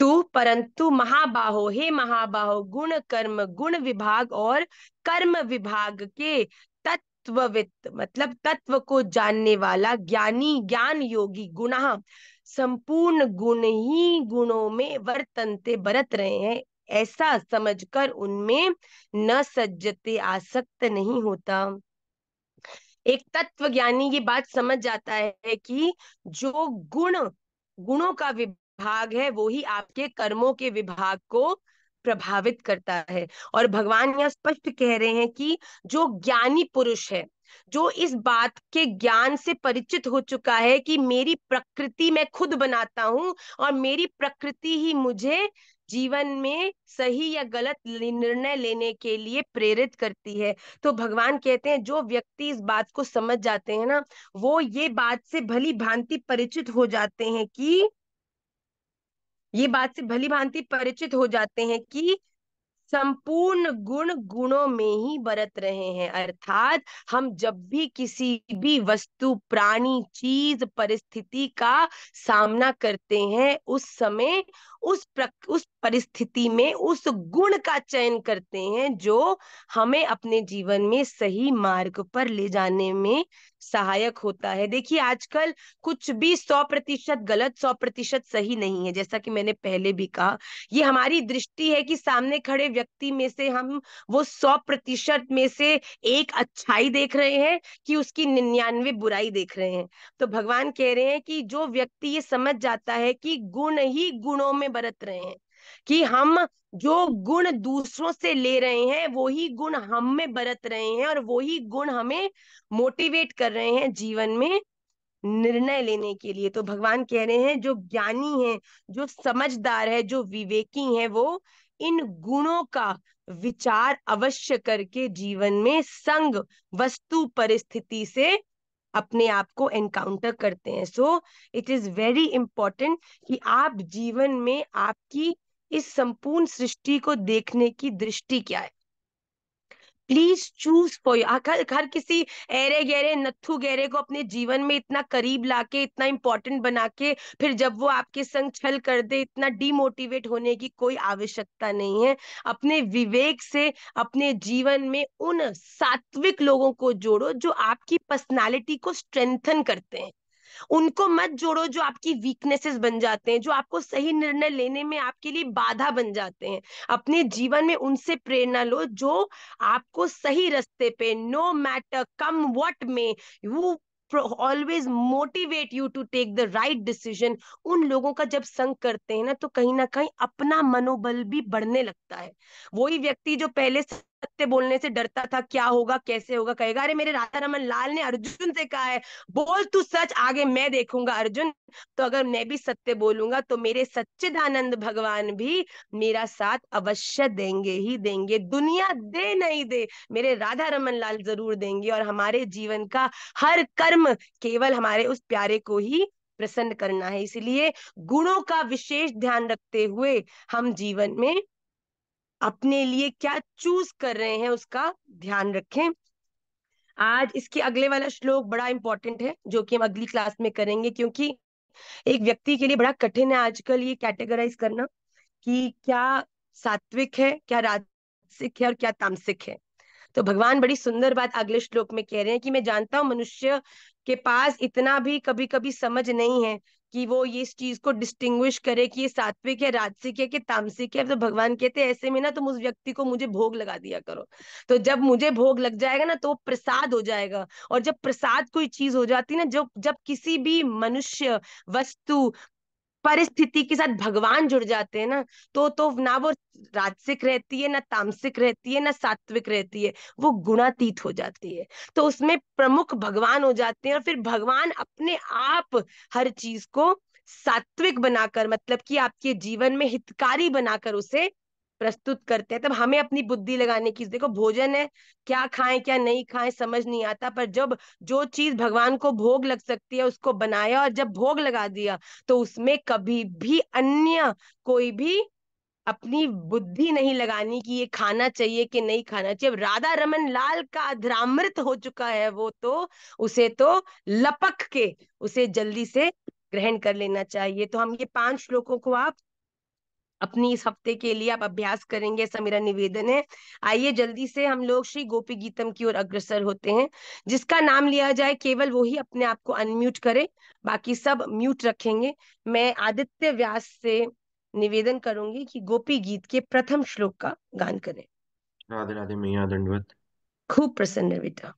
तू परंतु महाबाहो, हे महाबाहो, गुण कर्म, गुण विभाग और कर्म विभाग के तत्ववित्त, मतलब तत्व को जानने वाला, ज्ञानी, ज्ञान योगी, गुणः संपूर्ण गुण ही गुणों में वर्तन्ते, बरत रहे हैं, ऐसा समझकर उनमें न सज्जते, आसक्त नहीं होता। एक तत्व ज्ञानी ये बात समझ जाता है कि जो गुणों का विभाग है वो ही आपके कर्मों के विभाग को प्रभावित करता है। और भगवान यहाँ स्पष्ट कह रहे हैं कि जो ज्ञानी पुरुष है, जो इस बात के ज्ञान से परिचित हो चुका है कि मेरी प्रकृति मैं खुद बनाता हूं और मेरी प्रकृति ही मुझे जीवन में सही या गलत निर्णय लेने के लिए प्रेरित करती है, तो भगवान कहते हैं जो व्यक्ति इस बात को समझ जाते हैं ना, वो ये बात से भली भांति परिचित हो जाते हैं कि संपूर्ण गुण गुणों में ही बरत रहे हैं। अर्थात हम जब भी किसी भी वस्तु, प्राणी, चीज, परिस्थिति का सामना करते हैं, उस समय उस परिस्थिति में उस गुण का चयन करते हैं जो हमें अपने जीवन में सही मार्ग पर ले जाने में सहायक होता है। देखिए आजकल कुछ भी 100% गलत, 100% सही नहीं है। जैसा कि मैंने पहले भी कहा, ये हमारी दृष्टि है कि सामने खड़े व्यक्ति में से हम वो 100% में से एक अच्छाई देख रहे हैं कि उसकी 99 बुराई देख रहे हैं। तो भगवान कह रहे हैं कि जो व्यक्ति ये समझ जाता है कि गुण ही गुणों में बरत रहे हैं, कि हम जो गुण दूसरों से ले रहे हैं वो ही गुण हम में बरत रहे हैं, और वो ही गुण हमें मोटिवेट कर रहे हैं जीवन में निर्णय लेने के लिए, तो भगवान कह रहे हैं जो ज्ञानी है, जो समझदार है, जो विवेकी है, वो इन गुणों का विचार अवश्य करके जीवन में संग, वस्तु, परिस्थिति से अपने आप को एनकाउंटर करते हैं। So it is very important कि आप जीवन में आपकी इस संपूर्ण सृष्टि को देखने की दृष्टि क्या है। प्लीज चूज फॉर हर किसी ऐरे गहरे नत्थु गहरे को अपने जीवन में इतना करीब लाके, इतना इंपॉर्टेंट बना के, फिर जब वो आपके संग छल कर दे, इतना डिमोटिवेट होने की कोई आवश्यकता नहीं है। अपने विवेक से अपने जीवन में उन सात्विक लोगों को जोड़ो जो आपकी पर्सनालिटी को स्ट्रेंथन करते हैं। उनको मत जोड़ो जो आपकी वीकनेसेस बन जाते हैं, जो आपको सही निर्णय लेने में आपके लिए बाधा बन जाते हैं। अपने जीवन में उनसे प्रेरणा लो जो आपको सही रास्ते पे, नो मैटर कम व्हाट में, you always motivate you to take the right decision. उन लोगों का जब संग करते हैं ना, तो कहीं ना कहीं अपना मनोबल भी बढ़ने लगता है। वही व्यक्ति जो पहले सत्य बोलने से डरता था, क्या होगा कैसे होगा, कहेगा अरे मेरे राधा रमन लाल ने अर्जुन से कहा है बोल तू सच, आगे मैं देखूंगा अर्जुन। तो अगर मैं भी सत्य बोलूंगा तो मेरे सच्चिदानंद भगवान भी मेरा साथ अवश्य देंगे ही देंगे, दुनिया दे नहीं दे मेरे राधा रमन लाल जरूर देंगे। और हमारे जीवन का हर कर्म केवल हमारे उस प्यारे को ही प्रसन्न करना है। इसलिए गुणों का विशेष ध्यान रखते हुए हम जीवन में अपने लिए क्या चूज कर रहे हैं उसका ध्यान रखें। आज इसके अगले वाला श्लोक बड़ा इंपॉर्टेंट है जो कि हम अगली क्लास में करेंगे, क्योंकि एक व्यक्ति के लिए बड़ा कठिन है आजकल ये कैटेगराइज करना कि क्या सात्विक है, क्या राजसिक है और क्या तामसिक है। तो भगवान बड़ी सुंदर बात अगले श्लोक में कह रहे हैं कि मैं जानता हूं मनुष्य के पास इतना भी कभी कभी समझ नहीं है कि वो ये इस चीज को डिस्टिंग्विश करे कि ये सात्विक है, राजसिक है कि तामसिक है। तो भगवान कहते हैं ऐसे में ना तुम उस व्यक्ति को मुझे भोग लगा दिया करो, तो जब मुझे भोग लग जाएगा ना तो वो प्रसाद हो जाएगा। और जब प्रसाद कोई चीज हो जाती है ना, जो जब किसी भी मनुष्य वस्तु परिस्थिति के साथ भगवान जुड़ जाते हैं ना, तो ना वो राजसिक रहती है, ना तामसिक रहती है, ना सात्विक रहती है, वो गुणातीत हो जाती है। तो उसमें प्रमुख भगवान हो जाते हैं और फिर भगवान अपने आप हर चीज को सात्विक बनाकर, मतलब कि आपके जीवन में हितकारी बनाकर उसे प्रस्तुत करते हैं। तब हमें अपनी बुद्धि लगाने की, देखो भोजन है, क्या खाएं क्या नहीं खाएं समझ नहीं आता, पर जब जो चीज भगवान को भोग लग सकती है उसको बनाया और जब भोग लगा दिया तो उसमें कभी भी अन्य कोई भी अपनी बुद्धि नहीं लगानी कि ये खाना चाहिए कि नहीं खाना चाहिए। अब राधा रमन लाल का अधरामृत हो चुका है वो, तो उसे तो लपक के उसे जल्दी से ग्रहण कर लेना चाहिए। तो हम ये 5 श्लोकों को आप अपनी इस हफ्ते के लिए आप अभ्यास करेंगे, ऐसा मेरा निवेदन है। आइए जल्दी से हम लोग श्री गोपी गीतम की ओर अग्रसर होते हैं। जिसका नाम लिया जाए केवल वो ही अपने आप को अनम्यूट करे, बाकी सब म्यूट रखेंगे। मैं आदित्य व्यास से निवेदन करूंगी कि गोपी गीत के प्रथम श्लोक का गान करें। राधे राधे मैया दंडवत। खूब प्रसन्न है बेटा।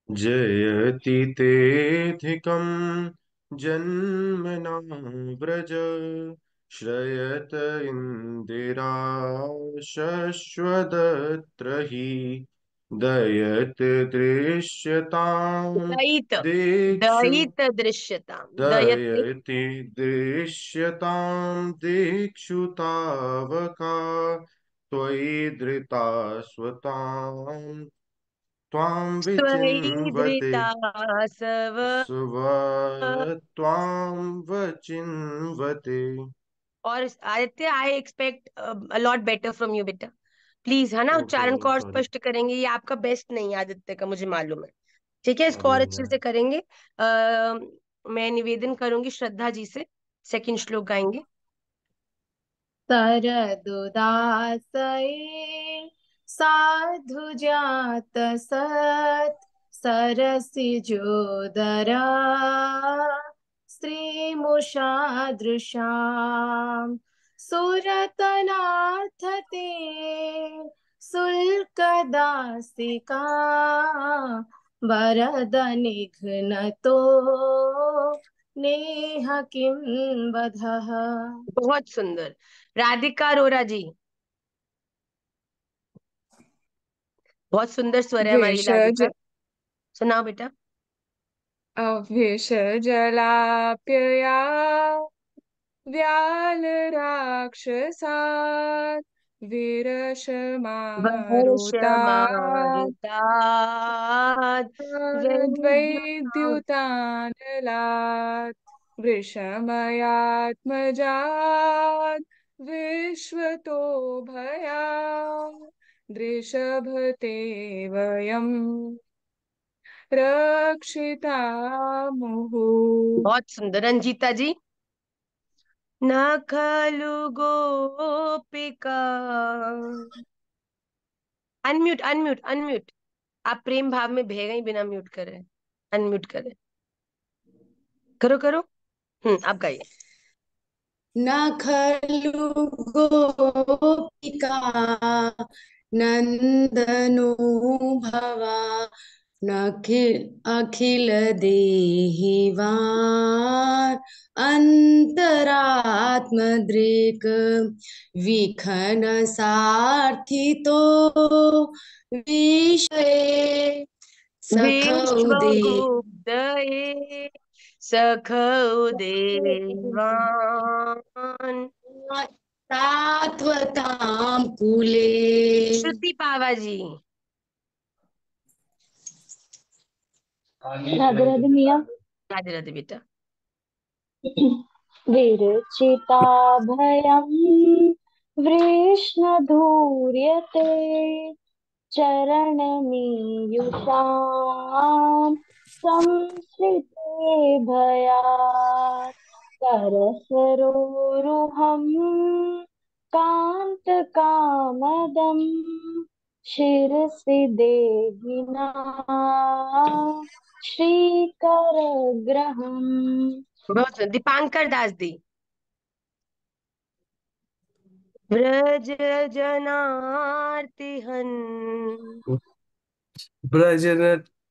जयति तेऽधिकं जन्मना व्रज, श्रयत इंदिरा शश्वदत्र हि, दयत दृश्यतां दयित दिक्षु दयित दृश्यताम दयते दयति दृश्यतां दिक्षु तावका, त्वयि धृता स्वतां त्वां त्वयि विचिन्वते धृता सव स्वत्वां वचिन्वते। और Aditya I expect a lot better from you बेटा, प्लीज, है ना। ओके उच्चारण को मैया, और सॉरी स्पष्ट करेंगे, ये आपका बेस्ट नहीं है आदित्य का, मुझे मालूम है। ठीक है, इसको सॉरी और मैया। अच्छे से करेंगे। मैं निवेदन करूंगी श्रद्धा जी से, सेकंड श्लोक गाएंगे। सरदुदासये साधु जात सत सरसिजोदरा स्त्रीमुषादृशाम् सुरतनाथ ते शुल्कदासिका वरद निघ्नतो नेह किं वधः। बहुत सुंदर। राधिका अरोरा जी, बहुत सुंदर स्वर है हमारी भेषज राधिका, सुनाओ बेटा। भेषजलाप्यया व्यालराक्षसात् विरशमारुतात् वर्षमारुतात् वैद्युता द्वैद्युतानलात् वृषमयात्मजात् विश्वतो भयात् दृषभते वयम् रक्षितामुः। बहुत सुंदर। रंजीता जी, न खलु गोपिका, अनम्यूट अनम्यूट अनम्यूट, आप प्रेम भाव में भे गई बिना म्यूट करे, अनम्यूट करें, करो करो। आप गाइए। न खलु गोपिका नन्दनो भवा न अखिल देहिवान् अंतरात्मदृक् विखन सार्थितो विश्वे सखौदे विश्वगुप्तये सखौ देवान् सात्वतां कुले। श्रुति पावा जी। राधे राधे मिया। राधे राधे बेटा। विरचिता भयं वृष्णधूर्यते चरणमीयुषां संश्रिते भयात् करसरोरुहं कान्तकामदं शिरसि देहिना श्रीकरग्रहम्। बहुत सुंदर। दीपांकर दास दी। ब्रज जनार्तिहन ब्रज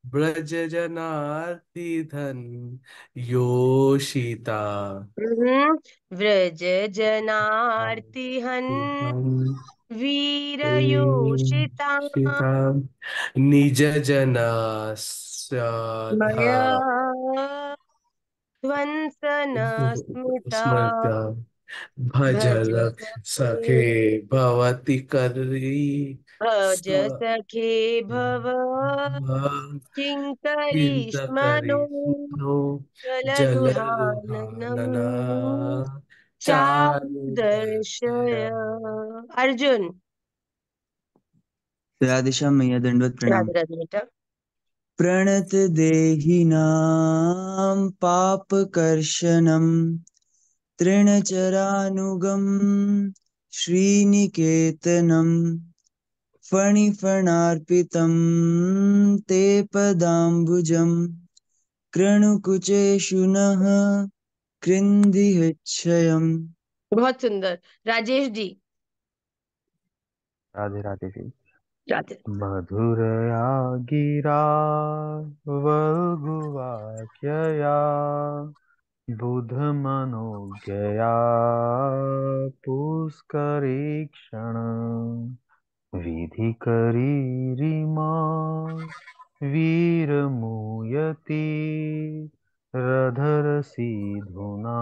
ब्रज जनार्तिधन योषिता व्रज जनार्तिहन वीरयोषिता योषिता निज जना मया स्याधा ध्वंसन स्मृता स्मृता भजल सखे भज भवति करी सखे भव किङ्करीष्मनो चिन्तकरिष्मनो जलदुहाननम् जलदुहानना चारु चारुदर्शय। दर्शय। अर्जुन। राधे श्याम मैया दंडवत प्रणाम। राधे राधे बेटा। प्रणत देहिनां पापकर्षणं तृणचरानुगं श्रीनिकेतनं फणिफणार्पितं ते पदाम्बुजं कृणुकुचेषु नः कृन्दिहृच्छयम्। बहुत सुंदर। राजेश जी। राधे राधे जी। राधे। मधुरया गिरा वल्गुवाक्यया बुधमनोज्ञया पुष्करीक्षण विधिकरीरिमा वीरमुयति रधरसीधुना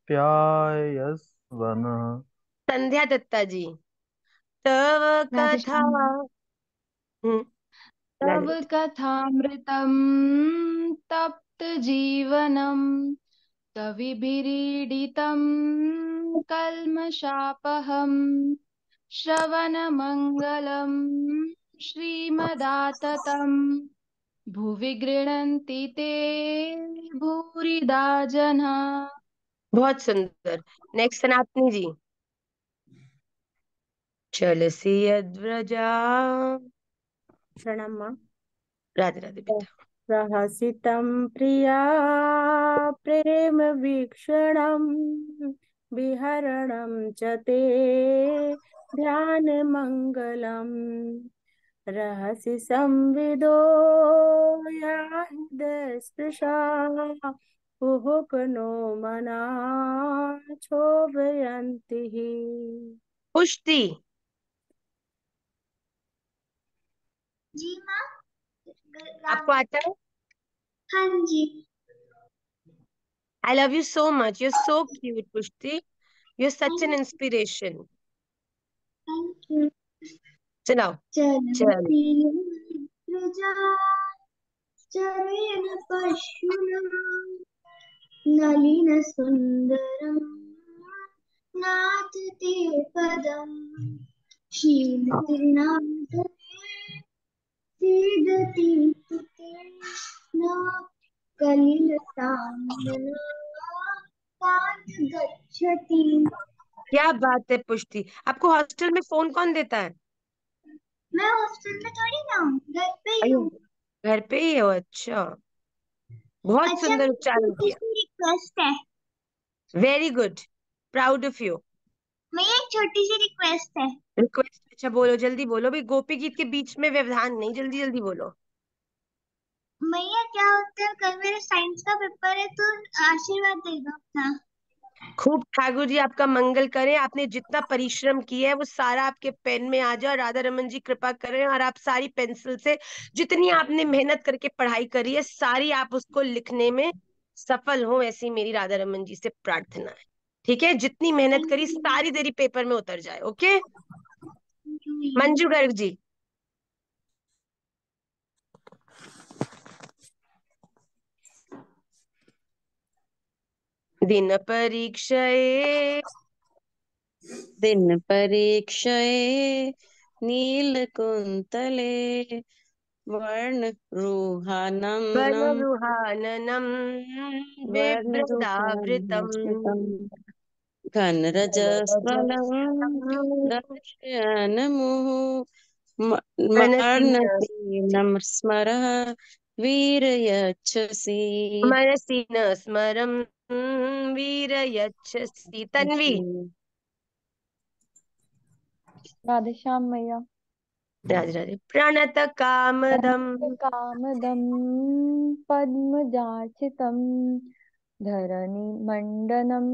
प्यायस्वन। संध्या दत्ता जी। तव राधे कथा। श्याम। हम्म, राधे तव बेटा। कथामृतं तप्त जीवनं कविभिरीडितं कल्मषापहम् श्रवणमङ्गलं श्रीमदाततं भुवि गृह्णन्ति ते भूरिदा जना। बहुत सुंदर। नेक्स्ट सनातनी जी। चलसी अद्व्रजा। प्रणाम माँ। राधे राधे बेटा। प्रहसितं प्रिया प्रेम वीक्षणं विहरणं च ते ध्यानमङ्गलम् रहसि संविदो या हृदयस्पृशा कुहुकनो मना क्षोभयन्ति हि। पुष्टि। जी माँ। आपको आता है? हाँ जी। I love you so much. You're so cute, Pushti. You're such an inspiration. Thank you. चलाओ। चल। चलती प्रजा चरेण पशुना नलिन सुंदरम नाथ ते पदम शीलतीनाथ सीदति तुते न कलिलताम्बना कांत गच्छति। क्या बात है पुष्टि। आपको हॉस्टल में फोन कौन देता है? मैं हॉस्टल में थोड़ी ना हूँ, घर पे ही अयो, हूँ। घर पे ही हो? अच्छा, बहुत अच्छा सुंदर मेरी उच्चारण छोटी किया। सी रिक्वेस्ट है। Very good, proud of you. मेरी एक छोटी सी रिक्वेस्ट है। रिक्वेस्ट? अच्छा बोलो, जल्दी बोलो भाई, गोपी गीत के बीच में व्यवधान नहीं, जल्दी जल्दी बोलो। मैया क्या होता है, कल मेरे साइंस का पेपर है तो आशीर्वाद दे दो अपना। खूब ठाकुर जी आपका मंगल करें। आपने जितना परिश्रम किया है वो सारा आपके पेन में आ जाए, और राधा रमन जी कृपा करें और आप सारी पेंसिल से जितनी आपने मेहनत करके पढ़ाई करी है सारी आप उसको लिखने में सफल हो, ऐसी मेरी राधा रमन जी से प्रार्थना है। ठीक है, जितनी मेहनत करी सारी तेरी पेपर में उतर जाए। ओके मंजू गर्ग जी। दिन परीक्षये दिन परीक्षये नीलकुन्तले वर्णरुहानं वनरुहाननं बिभ्रदावृतम् घनरजस्वलं दर्शयन्मुहुः मनसि मर्णसीनं स्मरः वीरयच्छसि। मनसि न स्मरं वीरयच्छसि। तन्वी। राधे श्याम मैया। राधे राधे। प्रणत कामदं कामदं पद्मजार्चितं धरणिमण्डनं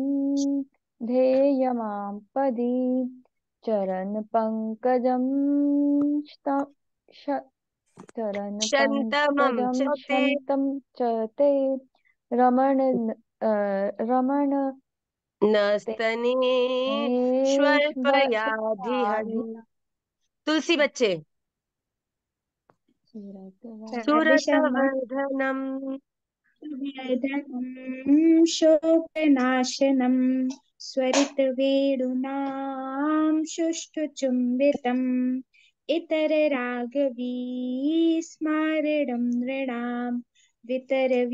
ध्येयमां पदि चरणपङ्कजं शन्तमं चरणपङ्कजं च ते शन्तं च ते रमण रमण नस्तने स्वल्पयाधिहन्। तुलसी बच्चे। राधे श्याम माँ। सुरतवर्धनम् शोकनाशनं स्वरितवेणूनां सुष्ठुचुम्बितम् इतरराघवी स्मारणं नृणां वितरवीरनास्ते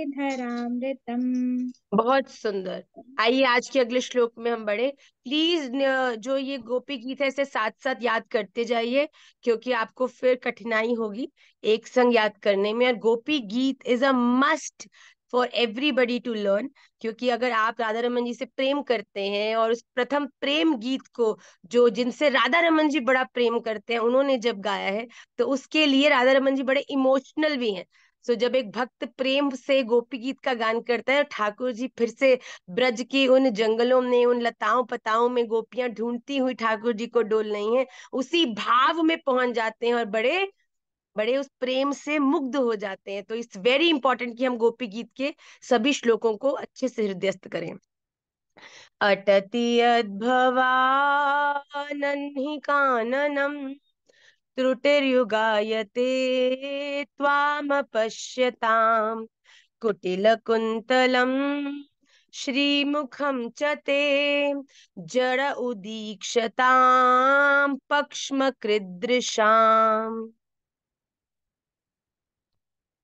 धरामृतम्। बहुत सुंदर। आइए आज के अगले श्लोक में हम बढ़े। प्लीज जो ये गोपी गीत है इसे साथ साथ याद करते जाइए, क्योंकि आपको फिर कठिनाई होगी एक संग याद करने में। और Gopi Geet is a must for everybody to learn, क्योंकि अगर आप राधा रमन जी से प्रेम करते हैं और उस प्रथम प्रेम गीत को जो जिनसे राधा रमन जी बड़ा प्रेम करते हैं उन्होंने जब गाया है तो उसके लिए राधा रमन जी बड़े इमोशनल भी हैं। सो जब एक भक्त प्रेम से गोपी गीत का गान करता है, ठाकुर जी फिर से ब्रज की उन जंगलों में उन लताओं पताओं में गोपियां ढूंढती हुई ठाकुर जी को डोल रही हैं, उसी भाव में पहुंच जाते हैं और बड़े बड़े उस प्रेम से मुग्ध हो जाते हैं। तो इट्स वेरी इंपॉर्टेंट कि हम गोपी गीत के सभी श्लोकों को अच्छे से हृदयस्थ करें। अटति अद्भवानन्हि काननम् त्रुटिर्युगायते त्वामपश्यताम् कुटिलकुन्तलम् श्रीमुखं च ते जड उदीक्षताम् पक्ष्मकृदृशाम्।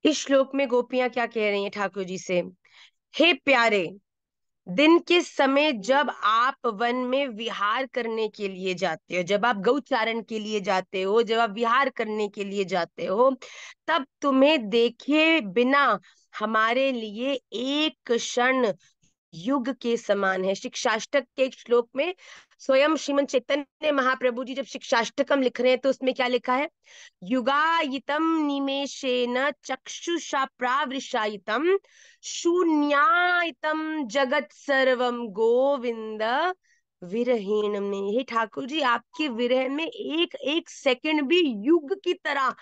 इस श्लोक में गोपियां क्या कह रही हैं ठाकुर जी से? हे प्यारे, दिन के समय जब आप वन में विहार करने के लिए जाते हो, जब आप गौचारण के लिए जाते हो, जब आप विहार करने के लिए जाते हो, तब तुम्हें देखे बिना हमारे लिए एक क्षण युग के समान है। शिक्षाष्टक के एक श्लोक में स्वयं श्रीमन चैतन्य महाप्रभु जी जब शिक्षाष्टकम लिख रहे हैं तो उसमें क्या लिखा है? युगायितम निमेषेन चक्षुषा प्रावृषायितम शून्यायितम जगत सर्वम गोविंद विरहीण में। हे ठाकुर जी, आपके विरह में एक एक सेकंड भी युग की तरह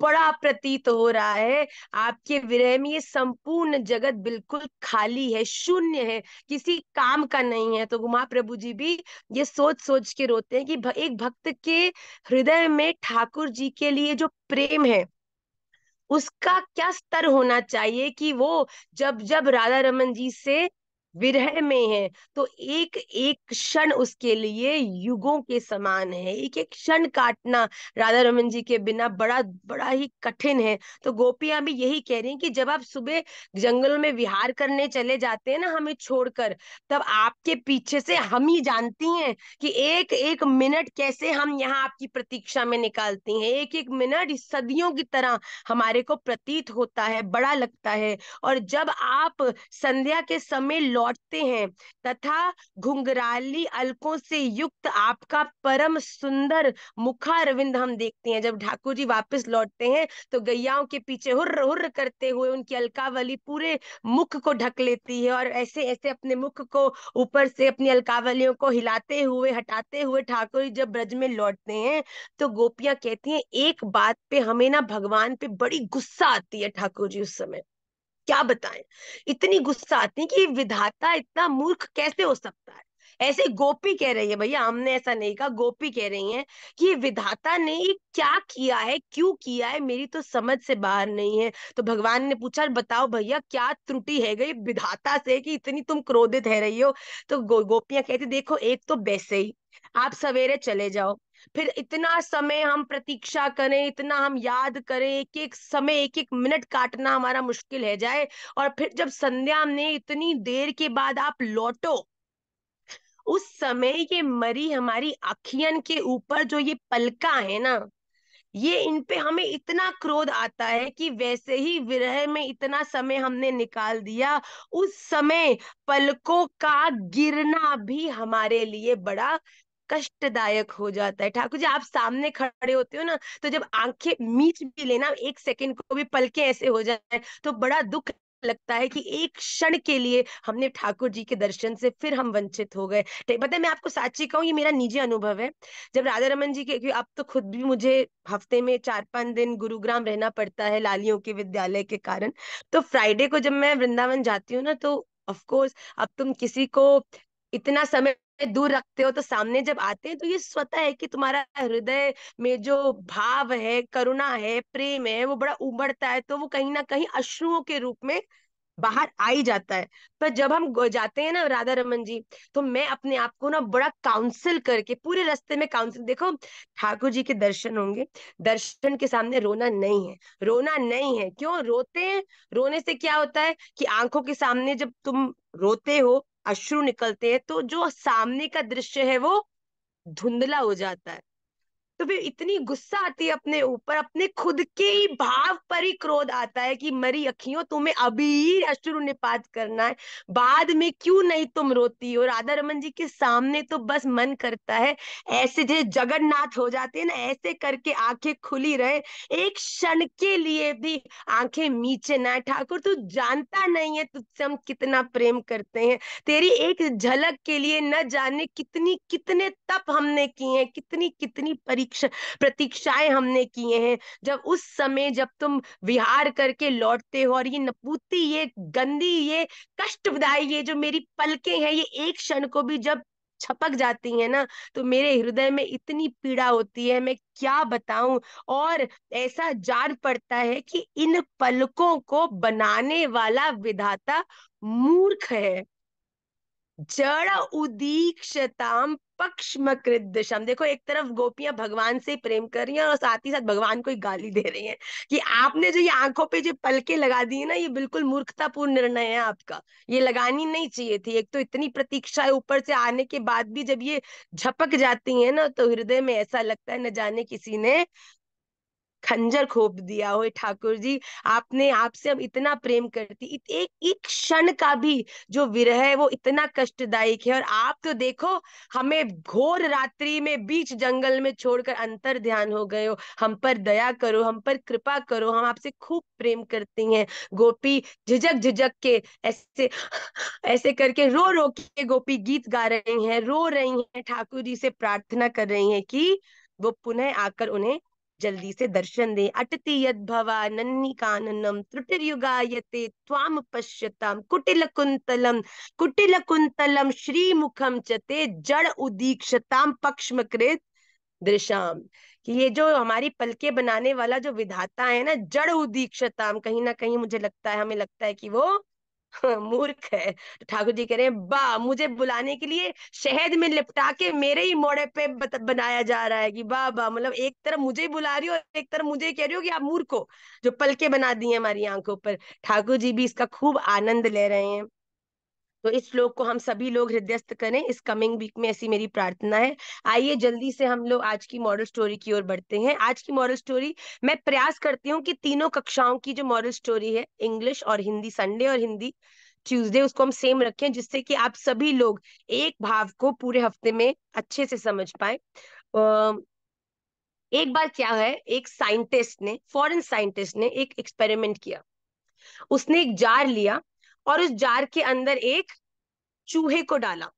बड़ा प्रतीत हो रहा है। आपके विरह में ये संपूर्ण जगत बिल्कुल खाली है, शून्य है, किसी काम का नहीं है। तो महाप्रभु जी भी ये सोच सोच के रोते हैं कि एक भक्त के हृदय में ठाकुर जी के लिए जो प्रेम है उसका क्या स्तर होना चाहिए कि वो जब जब राधा रमन जी से विरह में है तो एक एक क्षण उसके लिए युगों के समान है। एक एक क्षण काटना राधा रमन जी के बिना बड़ा बड़ा ही कठिन है। तो गोपियां भी यही कह रही हैं कि जब आप सुबह जंगलों में विहार करने चले जाते हैं ना हमें छोड़कर, तब आपके पीछे से हम ही जानती हैं कि एक एक मिनट कैसे हम यहाँ आपकी प्रतीक्षा में निकालती हैं। एक एक मिनट सदियों की तरह हमारे को प्रतीत होता है, बड़ा लगता है। और जब आप संध्या के समय लौटते हैं तथा घुंघराली अलकों से युक्त आपका परम सुंदर मुखारविंद हम देखते हैं। जब ठाकुर जी वापस लौटते हैं तो गैयाओं के पीछे हुर्र हुर्र करते हुए उनकी अलकावली पूरे मुख को ढक लेती है, और ऐसे ऐसे अपने मुख को ऊपर से अपनी अलकावलियों को हिलाते हुए हटाते हुए ठाकुर जी जब ब्रज में लौटते हैं तो गोपियां कहती हैं एक बात पे हमें ना भगवान पे बड़ी गुस्सा आती है। ठाकुर जी उस समय क्या बताएं, इतनी गुस्सा आती है कि विधाता इतना मूर्ख कैसे हो सकता है। ऐसे गोपी कह रही है, भैया हमने ऐसा नहीं कहा, गोपी कह रही है कि ये विधाता ने ये क्या किया है, क्यों किया है, मेरी तो समझ से बाहर नहीं है। तो भगवान ने पूछा बताओ भैया क्या त्रुटि है गई विधाता से कि इतनी तुम क्रोधित है रही हो। तो गोपियां कहती देखो एक तो वैसे ही आप सवेरे चले जाओ, फिर इतना समय हम प्रतीक्षा करें, इतना हम याद करें, एक एक समय एक एक मिनट काटना हमारा मुश्किल है जाए, और फिर जब संध्या में इतनी देर के बाद आप लौटो, उस समय ये मरी हमारी अखियन के ऊपर जो ये पलका है ना, ये इन पे हमें इतना क्रोध आता है कि वैसे ही विरह में इतना समय हमने निकाल दिया, उस समय पलकों का गिरना भी हमारे लिए बड़ा कष्टदायक हो जाता है। ठाकुर जी आप सामने खड़े होते हो ना, तो जब आंखें मीच भी लेना एक सेकंड को भी पलके ऐसे हो जाए तो बड़ा दुख लगता है कि एक क्षण के लिए हमने ठाकुर जी के दर्शन से फिर हम वंचित हो गए। पता है मैं आपको साची कहूँ, ये मेरा निजी अनुभव है। जब राधा रमन जी के, अब तो खुद भी मुझे हफ्ते में 4-5 दिन गुरुग्राम रहना पड़ता है लालियों के विद्यालय के कारण, तो फ्राइडे को जब मैं वृंदावन जाती हूँ ना, तो ऑफ कोर्स अब तुम किसी को इतना समय दूर रखते हो तो सामने जब आते हैं तो ये स्वतः है कि तुम्हारा हृदय में जो भाव है, करुणा है, प्रेम है, वो बड़ा उमड़ता है, तो वो कहीं ना कहीं अश्रुओं के रूप में बाहर आ ही जाता है। पर जब हम जाते हैं ना राधा रमन जी, तो मैं अपने आप को ना बड़ा काउंसिल करके पूरे रास्ते में काउंसिल, देखो ठाकुर जी के दर्शन होंगे, दर्शन के सामने रोना नहीं है, रोना नहीं है। क्यों रोते हैं? रोने से क्या होता है कि आंखों के सामने जब तुम रोते हो, अश्रु निकलते हैं, तो जो सामने का दृश्य है वो धुंधला हो जाता है। तो फिर इतनी गुस्सा आती है अपने ऊपर, अपने खुद के ही भाव पर ही क्रोध आता है कि मरी अखियों तुम्हें अभी ही अश्रु निपात करना है, बाद में क्यों नहीं तुम रोती हो। राधा रमन जी के सामने तो बस मन करता है ऐसे जैसे जगन्नाथ हो जाते हैं ना, ऐसे करके आंखें खुली रहे, एक क्षण के लिए भी आंखें मीचे ना। ठाकुर तू जानता नहीं है तुझसे हम कितना प्रेम करते हैं, तेरी एक झलक के लिए न जाने कितनी कितने तप हमने किए हैं, कितनी कितनी प्रतीक्षाएं हमने किए हैं। जब उस समय जब तुम विहार करके लौटते हो और ये नपूती, ये गंदी, ये कष्टदायी, ये जो मेरी पलकें हैं, ये एक क्षण को भी जब छपक जाती है ना, तो मेरे हृदय में इतनी पीड़ा होती है, मैं क्या बताऊं। और ऐसा जार पड़ता है कि इन पलकों को बनाने वाला विधाता मूर्ख है। जड़ उदीक्षताम पक्षमकृत दिशम। देखो एक तरफ गोपियां भगवान से प्रेम कर रही हैं और साथ ही साथ भगवान को ही गाली दे रही हैं कि आपने जो ये आंखों पे जो पलके लगा दी है ना, ये बिल्कुल मूर्खतापूर्ण निर्णय है आपका, ये लगानी नहीं चाहिए थी। एक तो इतनी प्रतीक्षा है, ऊपर से आने के बाद भी जब ये झपक जाती है ना, तो हृदय में ऐसा लगता है न जाने किसी ने खंजर खोप दिया हो। ठाकुर जी आपने, आपसे हम इतना प्रेम करती, एक एक क्षण का भी जो विरह है वो इतना कष्टदायक है, और आप तो देखो हमें घोर रात्रि में बीच जंगल में छोड़कर अंतर ध्यान हो गए हो। हम पर दया करो, हम पर कृपा करो, हम आपसे खूब प्रेम करती हैं। गोपी झिझक झिझक के ऐसे ऐसे करके रो रो के गोपी गीत गा रही हैं, रो रही हैं, ठाकुर जी से प्रार्थना कर रही हैं कि वो पुनः आकर उन्हें जल्दी से दर्शन दे। अटति यद भवा नन्ही काननम त्रुटिर्युगायते त्वाम पश्यताम कुटिल कुंतलम श्रीमुखम चते जड़ उदीक्षताम पक्षमकृत दृशाम। कि ये जो हमारी पलके बनाने वाला जो विधाता है ना, जड़ उदीक्षताम, कहीं ना कहीं मुझे लगता है, हमें लगता है कि वो मूर्ख है। तो ठाकुर जी कह रहे हैं बा, मुझे बुलाने के लिए शहद में लिपटा के मेरे ही मोड़े पे बनाया जा रहा है कि बा बा, मतलब एक तरफ मुझे ही बुला रही हो, एक तरफ मुझे ही कह रही हो कि आप मूर्ख हो जो पलके बना दी है हमारी आंखों पर। ठाकुर जी भी इसका खूब आनंद ले रहे हैं। तो इस श्लोक को हम सभी लोग हृदयस्थ करें इस कमिंग वीक में, ऐसी मेरी प्रार्थना है। आइए जल्दी से हम लोग आज की मॉरल स्टोरी की ओर बढ़ते हैं। आज की मॉरल स्टोरी, मैं प्रयास करती हूँ कि तीनों कक्षाओं की जो मॉरल स्टोरी है, इंग्लिश और हिंदी, संडे और हिंदी, ट्यूसडे उसको हम सेम रखें, जिससे कि आप सभी लोग एक भाव को पूरे हफ्ते में अच्छे से समझ पाए। एक बार क्या है, एक साइंटिस्ट ने, फॉरेन साइंटिस्ट ने एक एक्सपेरिमेंट किया। उसने एक जार लिया और उस जार के अंदर एक चूहे को डाला।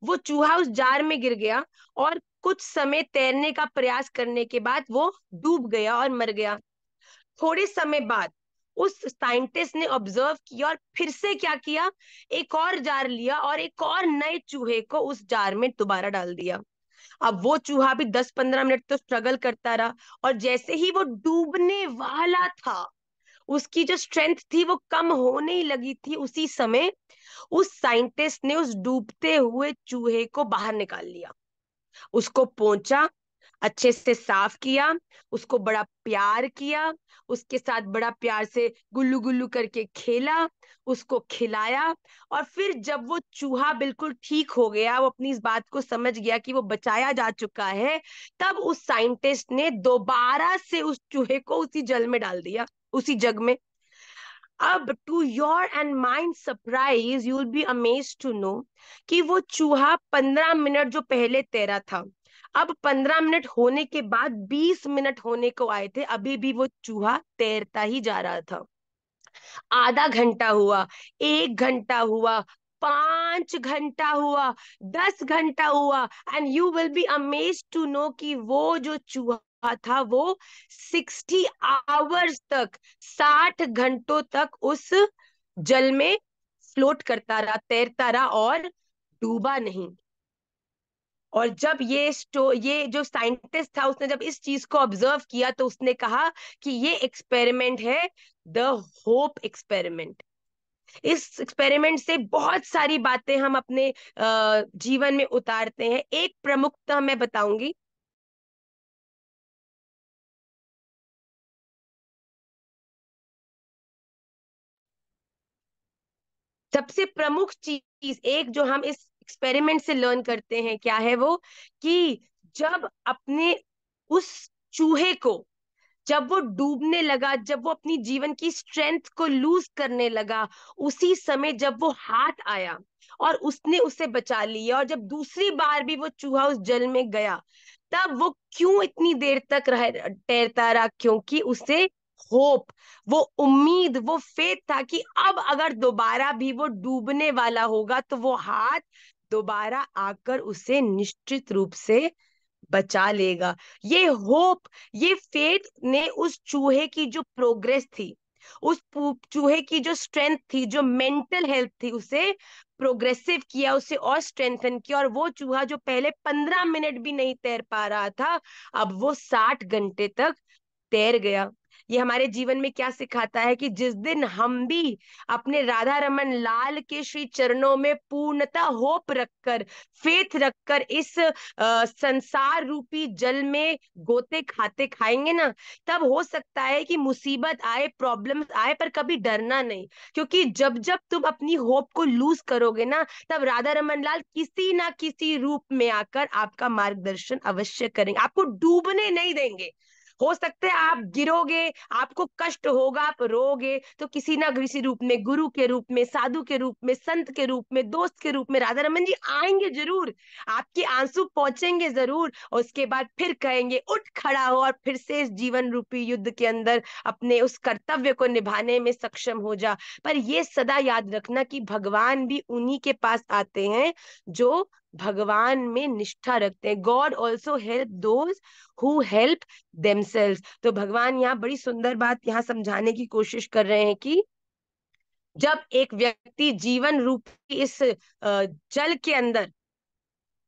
वो चूहा उस जार में गिर गया और कुछ समय तैरने का प्रयास करने के बाद वो डूब गया और मर गया। थोड़े समय बाद उस साइंटिस्ट ने ऑब्जर्व किया और फिर से क्या किया, एक और जार लिया और एक और नए चूहे को उस जार में दोबारा डाल दिया। अब वो चूहा भी 10-15 मिनट तो स्ट्रगल करता रहा, और जैसे ही वो डूबने वाला था, उसकी जो स्ट्रेंथ थी वो कम होने ही लगी थी, उसी समय उस साइंटिस्ट ने उस डूबते हुए चूहे को बाहर निकाल लिया। उसको पोंछा, अच्छे से साफ किया, उसको बड़ा प्यार किया, उसके साथ बड़ा प्यार से गुल्लू गुल्लू करके खेला, उसको खिलाया। और फिर जब वो चूहा बिल्कुल ठीक हो गया, वो अपनी इस बात को समझ गया कि वो बचाया जा चुका है, तब उस साइंटिस्ट ने दोबारा से उस चूहे को उसी जल में डाल दिया, उसी जग में। अब to your and mind surprise, you will be amazed to know कि वो चूहा 15 मिनट जो पहले तैरा था, अब 15 मिनट होने के बाद 20 मिनट होने को आए थे, अभी भी वो चूहा तैरता ही जा रहा था। आधा घंटा हुआ, 1 घंटा हुआ, 5 घंटा हुआ, 10 घंटा हुआ, and you will be amazed to know कि वो जो चूहा था वो 60 आवर्स तक, 60 घंटों तक उस जल में फ्लोट करता रहा, तैरता रहा और डूबा नहीं। और जब ये जो साइंटिस्ट था, उसने जब इस चीज को ऑब्जर्व किया, तो उसने कहा कि ये एक्सपेरिमेंट है द होप एक्सपेरिमेंट। इस एक्सपेरिमेंट से बहुत सारी बातें हम अपने जीवन में उतारते हैं। एक प्रमुखतः मैं बताऊंगी, सबसे प्रमुख चीज एक जो हम इस एक्सपेरिमेंट से लर्न करते हैं, क्या है वो, कि जब अपने उस चूहे को, जब वो डूबने लगा, जब वो अपनी जीवन की स्ट्रेंथ को लूज करने लगा, उसी समय जब वो हाथ आया और उसने उसे बचा लिया, और जब दूसरी बार भी वो चूहा उस जल में गया, तब वो क्यों इतनी देर तक तैरता रहा, क्योंकि उसे होप, वो उम्मीद, वो फेथ था कि अब अगर दोबारा भी वो डूबने वाला होगा तो वो हाथ दोबारा आकर उसे निश्चित रूप से बचा लेगा। ये होप, ये फेथ ने उस चूहे की जो प्रोग्रेस थी, उस चूहे की जो स्ट्रेंथ थी, जो मेंटल हेल्थ थी, उसे प्रोग्रेसिव किया, उसे और स्ट्रेंथन किया। और वो चूहा जो पहले 15 मिनट भी नहीं तैर पा रहा था, अब वो 60 घंटे तक तैर गया। ये हमारे जीवन में क्या सिखाता है कि जिस दिन हम भी अपने राधा रमन लाल के श्री चरणों में पूर्णता होप रखकर, फेथ रखकर इस संसार रूपी जल में गोते खाते खाएंगे ना, तब हो सकता है कि मुसीबत आए, प्रॉब्लम्स आए, पर कभी डरना नहीं। क्योंकि जब जब तुम अपनी होप को लूज करोगे ना, तब राधा रमन लाल किसी ना किसी रूप में आकर आपका मार्गदर्शन अवश्य करेंगे, आपको डूबने नहीं देंगे। हो सकता है आप गिरोगे, आपको कष्ट होगा, आप रोगे, तो किसी ना किसी रूप में, गुरु के रूप में, साधु के रूप में, संत के रूप में, दोस्त के रूप में राधा रमन जी आएंगे जरूर, आपके आंसू पहुंचेंगे जरूर, और उसके बाद फिर कहेंगे उठ खड़ा हो और फिर से इस जीवन रूपी युद्ध के अंदर अपने उस कर्तव्य को निभाने में सक्षम हो जा। पर ये सदा याद रखना कि भगवान भी उन्हीं के पास आते हैं जो भगवान में निष्ठा रखते हैं। God also help those who help themselves. तो भगवान यहाँ बड़ी सुंदर बात यहाँ समझाने की कोशिश कर रहे हैं कि जब एक व्यक्ति जीवन रूपी इस जल के अंदर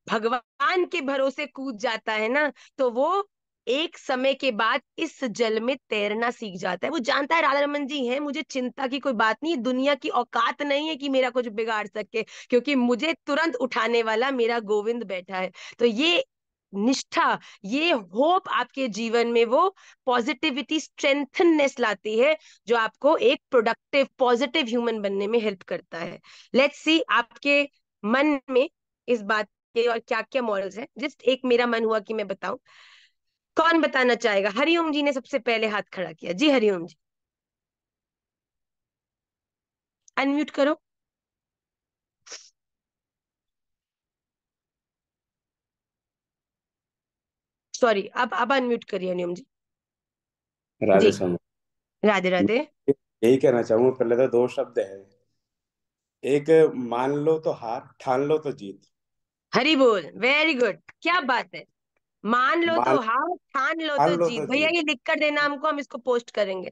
भगवान के भरोसे कूद जाता है ना, तो वो एक समय के बाद इस जल में तैरना सीख जाता है। वो जानता है राधा रमन जी हैं, मुझे चिंता की कोई बात नहीं, दुनिया की औकात नहीं है कि मेरा कुछ बिगाड़ सके, क्योंकि मुझे तुरंत उठाने वाला मेरा गोविंद बैठा है। तो ये निष्ठा, ये होप आपके जीवन में वो पॉजिटिविटी, स्ट्रेंथनेस लाती है, जो आपको एक प्रोडक्टिव, पॉजिटिव ह्यूमन बनने में हेल्प करता है। लेट्स सी आपके मन में इस बात के और क्या क्या मॉरल्स हैं। जस्ट एक मेरा मन हुआ कि मैं बताऊं, कौन बताना चाहेगा? हरिओम जी ने सबसे पहले हाथ खड़ा किया। जी हरिओम जी, अनम्यूट करो। सॉरी, अब अनम्यूट करिए नियम जी। राधे जी, स्वामी। राधे राधे। यही कहना चाहूंगा, पहले तो दो शब्द है। एक, मान लो तो हार, ठान लो तो जीत। हरी बोल, वेरी गुड, क्या बात है। मान लो तो मान हार, ठान लो तो ठान लो जीत। तो भैया जीत। ये लिख कर देना हमको, हम इसको पोस्ट करेंगे।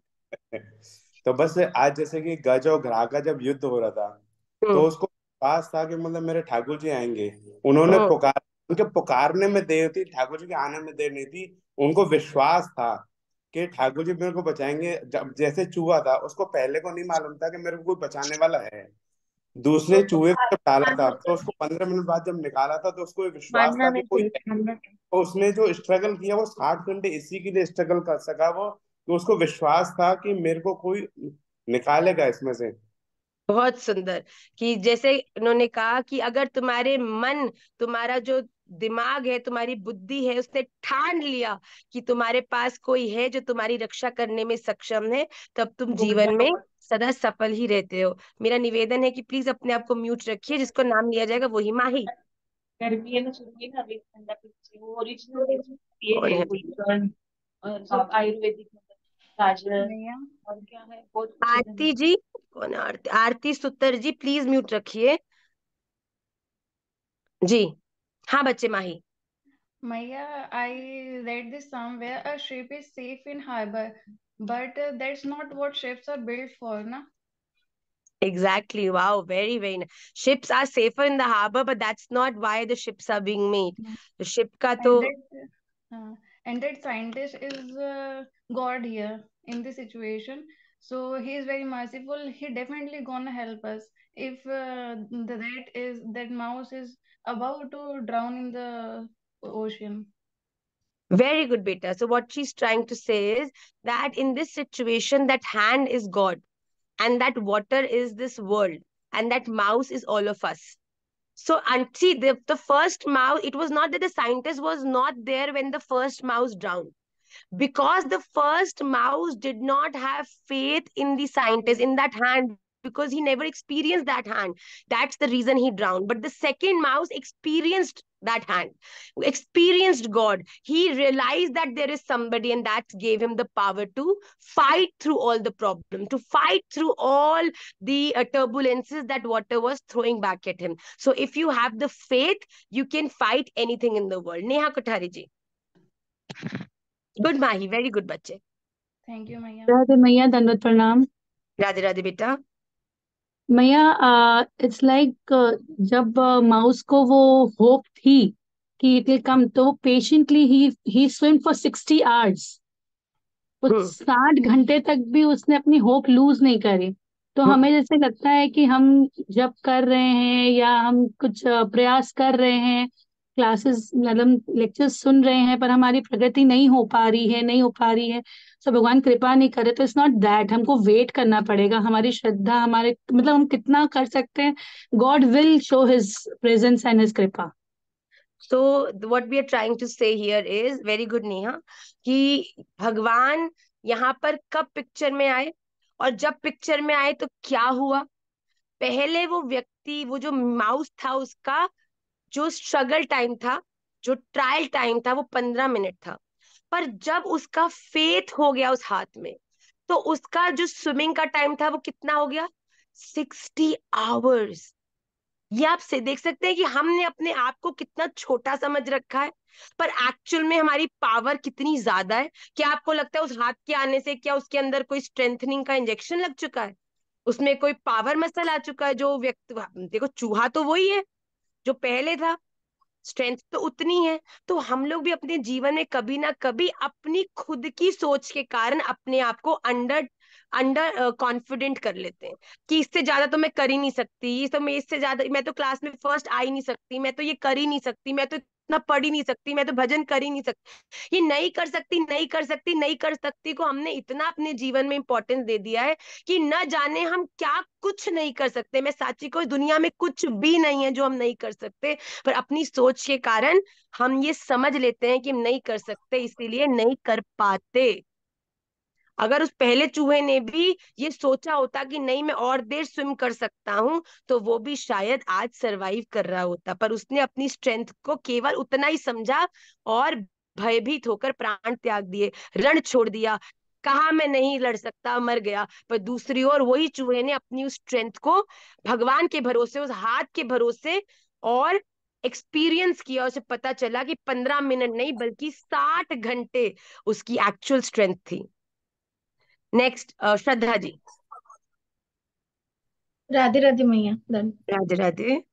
तो बस आज जैसे कि गज और ग्राह का जब युद्ध हो रहा था, तो हम्म उसको पास था कि मतलब मेरे ठाकुर जी आएंगे। उन्होंने हम्म पुकार उनके पुकारने में देर थी, ठाकुर जी के आने में देर नहीं थी। उनको विश्वास था कि ठाकुर जी मेरे को बचाएंगे। जब जैसे चूहा था, उसको पहले को नहीं मालूम था कि मेरे को कोई बचाने वाला है। दूसरे चूहे को जब डाला था, तो उसको 15 मिनट बाद जब निकाला था, तो उसको ये विश्वास मानना था कि नहीं कोई चाहिए, है। मानना चाहिए। तो उसने जो स्ट्रगल किया वो 60 घंटे इसी के लिए स्ट्रगल कर सका वो, कि उसको विश्वास था कि मेरे को कोई निकालेगा इसमें से। बहुत सुंदर। कि जैसे उन्होंने कहा कि अगर तुम्हारे मन, तुम्हारा जो दिमाग है, तुम्हारी बुद्धि है, उसने ठान लिया कि तुम्हारे पास कोई है जो तुम्हारी रक्षा करने में सक्षम है, तब तुम जीवन में सदा सफल ही रहते हो। मेरा निवेदन है कि प्लीज अपने आप को म्यूट रखिए, जिसको नाम लिया जाएगा वही माही। गर्मी है ना, सुनिए ना, अभी ठंडा पीजिए, वो ओरिजिनल ये कौन है है? कोई सब आयुर्वेदिक मतलब गाजर मैया और क्या है, बहुत कुछ है आरती जी, कौन है आरती? आरती सुतर जी, प्लीज म्यूट रखिए जी। हाँ बच्चे, माही। Maya, I read this somewhere. A ship is safe in harbor, but that's not what ships are built for, na? Exactly. Wow. Very, very nice. Ships are safer in the harbor, but that's not why the ships are being made. Mm. The ship का And तो that scientist is God here in this situation. So he is very merciful. He definitely gonna help us. If that mouse is about to drown in the ocean. very good, beta. So what she's trying to say is that in this situation, that hand is God, and that water is this world, and that mouse is all of us. So, and see, the first mouse, it was not that the scientist was not there when the first mouse drowned, because the first mouse did not have faith in the scientist, in that hand, because he never experienced that hand. That's the reason he drowned. But the second mouse experienced that hand, experienced God. He realized that there is somebody, and that gave him the power to fight through all the problems, to fight through all the turbulences that water was throwing back at him. So if you have the faith, you can fight anything in the world. Neha Kothari ji. Good Mahi, very good बच्चे। Thank you, Maya. Radhe मैया, दंडवत प्रणाम। राधे राधे बेटा। मैया, it's like जब mouse को वो hope थी कि इट विल कम, तो patiently he swim for 60 hours. वो 60 घंटे तक भी उसने अपनी होप लूज नहीं करी। तो हमें जैसे लगता है कि हम जब कर रहे हैं या हम कुछ प्रयास कर रहे हैं, क्लासेस मतलब लेक्चर्स सुन रहे हैं, पर हमारी प्रगति नहीं हो पा रही है, नहीं हो पा रही है, तो भगवान कृपा नहीं करे। तो इट्स नॉट दैट हमको वेट करना पड़ेगा, हमारी श्रद्धा, हमारे मतलब हम कितना कर सकते हैं, God will show his presence and his कृपा। So what we are trying to say here is very good Neha, कि भगवान यहाँ पर कब पिक्चर में आए, और जब पिक्चर में आए तो क्या हुआ। पहले वो व्यक्ति, वो जो माउस था, उसका जो स्ट्रगल टाइम था, जो ट्रायल टाइम था, वो 15 मिनट था। पर जब उसका फेथ हो गया उस हाथ में, तो उसका जो स्विमिंग का टाइम था वो कितना हो गया, 60 आवर्स। ये आप से देख सकते हैं कि हमने अपने आप को कितना छोटा समझ रखा है, पर एक्चुअल में हमारी पावर कितनी ज्यादा है। क्या आपको लगता है उस हाथ के आने से क्या उसके अंदर कोई स्ट्रेंथनिंग का इंजेक्शन लग चुका है, उसमें कोई पावर मसल आ चुका है? जो व्यक्ति, देखो चूहा तो वही है जो पहले था, स्ट्रेंथ तो उतनी है। तो हम लोग भी अपने जीवन में कभी ना कभी अपनी खुद की सोच के कारण अपने आप को अंडर अंडर कॉन्फिडेंट कर लेते हैं कि इससे ज्यादा तो मैं कर ही नहीं सकती, ये तो मैं इससे ज्यादा, मैं तो क्लास में फर्स्ट आ ही नहीं सकती, मैं तो ये कर ही नहीं सकती, मैं तो इतना पढ़ ही नहीं सकती, मैं तो भजन कर ही नहीं सकती। ये नहीं कर सकती, नहीं कर सकती, नहीं कर सकती को हमने इतना अपने जीवन में इंपॉर्टेंस दे दिया है कि न जाने हम क्या कुछ नहीं कर सकते। मैं साची को, दुनिया में कुछ भी नहीं है जो हम नहीं कर सकते, पर अपनी सोच के कारण हम ये समझ लेते हैं कि हम नहीं कर सकते, इसीलिए नहीं कर पाते। अगर उस पहले चूहे ने भी ये सोचा होता कि नहीं मैं और देर स्विम कर सकता हूं, तो वो भी शायद आज सरवाइव कर रहा होता, पर उसने अपनी स्ट्रेंथ को केवल उतना ही समझा और भयभीत होकर प्राण त्याग दिए, रण छोड़ दिया, कहा मैं नहीं लड़ सकता, मर गया। पर दूसरी ओर वही चूहे ने अपनी उस स्ट्रेंथ को भगवान के भरोसे, उस हाथ के भरोसे और एक्सपीरियंस किया, उसे पता चला कि 15 मिनट नहीं बल्कि 60 घंटे उसकी एक्चुअल स्ट्रेंथ थी। नेक्स्ट श्रद्धा जी। राधे राधे मैया। डन। राधे राधे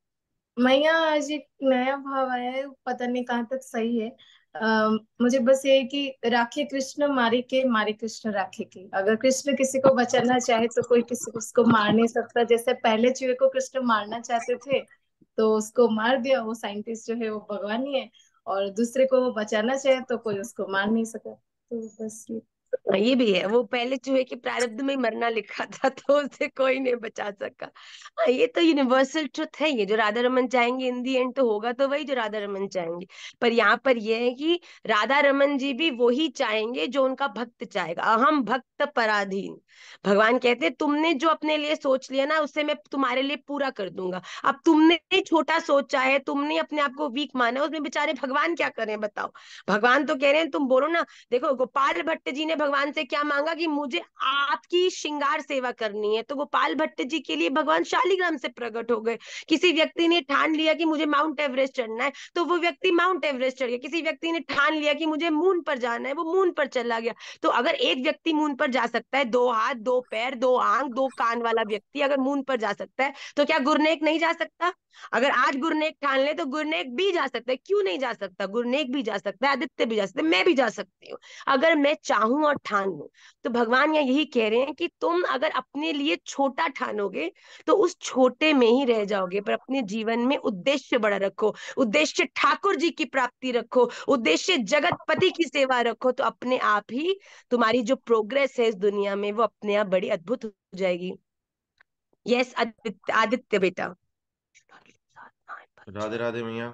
मैया, आज एक नया भाव आया है, पता नहीं कहाँ तक सही है। मुझे बस ये है कि राखे कृष्ण मारे कृष्ण राखे के। अगर कृष्ण किसी को बचाना चाहे तो कोई किसी को उसको मार नहीं सकता। जैसे पहले चूहे को कृष्ण मारना चाहते थे तो उसको मार दिया, वो साइंटिस्ट जो है वो भगवान ही है। और दूसरे को वो बचाना चाहे तो कोई उसको मार नहीं सका। तो बस ये भी है, वो पहले चूहे के प्रारब्ध में ही मरना लिखा था तो उसे कोई नहीं बचा सका। ये तो यूनिवर्सल ट्रुथ है, ये जो राधा रमन चाहेंगे इन दी एंड तो होगा तो वही जो राधा रमन चाहेंगे। पर यहाँ पर ये है कि राधा रमन जी भी वही चाहेंगे जो उनका भक्त चाहेगा। अहम भक्त पराधीन। भगवान कहते तुमने जो अपने लिए सोच लिया ना उसे मैं तुम्हारे लिए पूरा कर दूंगा। अब तुमने छोटा सोचा है, तुमने अपने आप को वीक माना, उसमें बेचारे भगवान क्या करें बताओ। भगवान तो कह रहे हैं तुम बोलो ना। देखो गोपाल भट्ट जी ने भगवान से क्या मांगा कि मुझे आपकी श्रृंगार सेवा करनी है, तो गोपाल भट्ट जी के लिए भगवान शालिग्राम से प्रकट हो गए। किसी व्यक्ति ने ठान लिया कि मुझे माउंट एवरेस्ट चढ़ना है तो वो व्यक्ति माउंट एवरेस्ट चढ़ गया। किसी व्यक्ति ने ठान लिया कि मुझे मून पर जाना है, वो मून पर चला गया। तो अगर एक व्यक्ति मून पर जा सकता है, 2 हाथ 2 पैर 2 आंख 2 कान वाला व्यक्ति अगर मून पर जा सकता है तो क्या गुरनेक नहीं जा सकता? अगर आज गुरनेक ठान ले तो गुरनेक भी जा सकता है। क्यों नहीं जा सकता? गुरनेक भी जा सकता है, आदित्य भी जा सकता है, मैं भी जा सकती हूँ अगर मैं चाहूं और ठान लूं। तो भगवान यहाँ यही कह रहे हैं कि तुम अगर अपने लिए छोटा ठानोगे तो उस छोटे में ही रह जाओगे, पर अपने जीवन में उद्देश्य बड़ा रखो, उद्देश्य ठाकुर जी की प्राप्ति रखो, उद्देश्य जगतपति की सेवा रखो, तो अपने आप ही तुम्हारी जो प्रोग्रेस है इस दुनिया में वो अपने आप बड़ी अद्भुत हो जाएगी। यस आदित्य, आदित्य बेटा। राधे राधे मैया।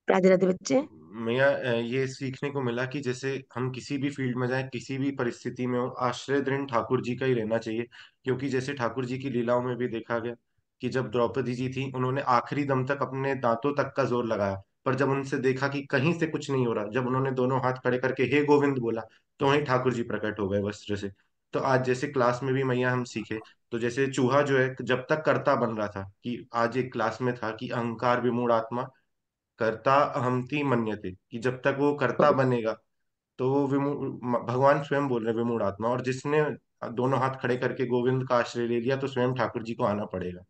राधे राधे बच्चे। मैया, ये सीखने को मिला कि जैसे हम किसी भी फील्ड में जाएं, किसी भी परिस्थिति में हो, आश्रय ऋण ठाकुर जी का ही रहना चाहिए। क्योंकि जैसे ठाकुर जी की लीलाओं में भी देखा गया कि जब द्रौपदी जी थी उन्होंने आखिरी दम तक अपने दांतों तक का जोर लगाया, पर जब उनसे देखा कि कहीं से कुछ नहीं हो रहा, जब उन्होंने दोनों हाथ खड़े करके हे गोविंद बोला तो वहीं ठाकुर जी प्रकट हो गए वस्त्र से। तो आज जैसे क्लास में भी मैया हम सीखे, तो जैसे चूहा जो है जब तक कर्ता बन रहा था, कि आज एक क्लास में था कि अहंकार विमूढ़ आत्मा कर्ता अहमति मन्यते, कि जब तक वो कर्ता बनेगा तो वो भगवान स्वयं बोल रहे हैं विमूढ़ आत्मा। और जिसने दोनों हाथ खड़े करके गोविंद का आश्रय ले लिया तो स्वयं ठाकुर जी को आना पड़ेगा।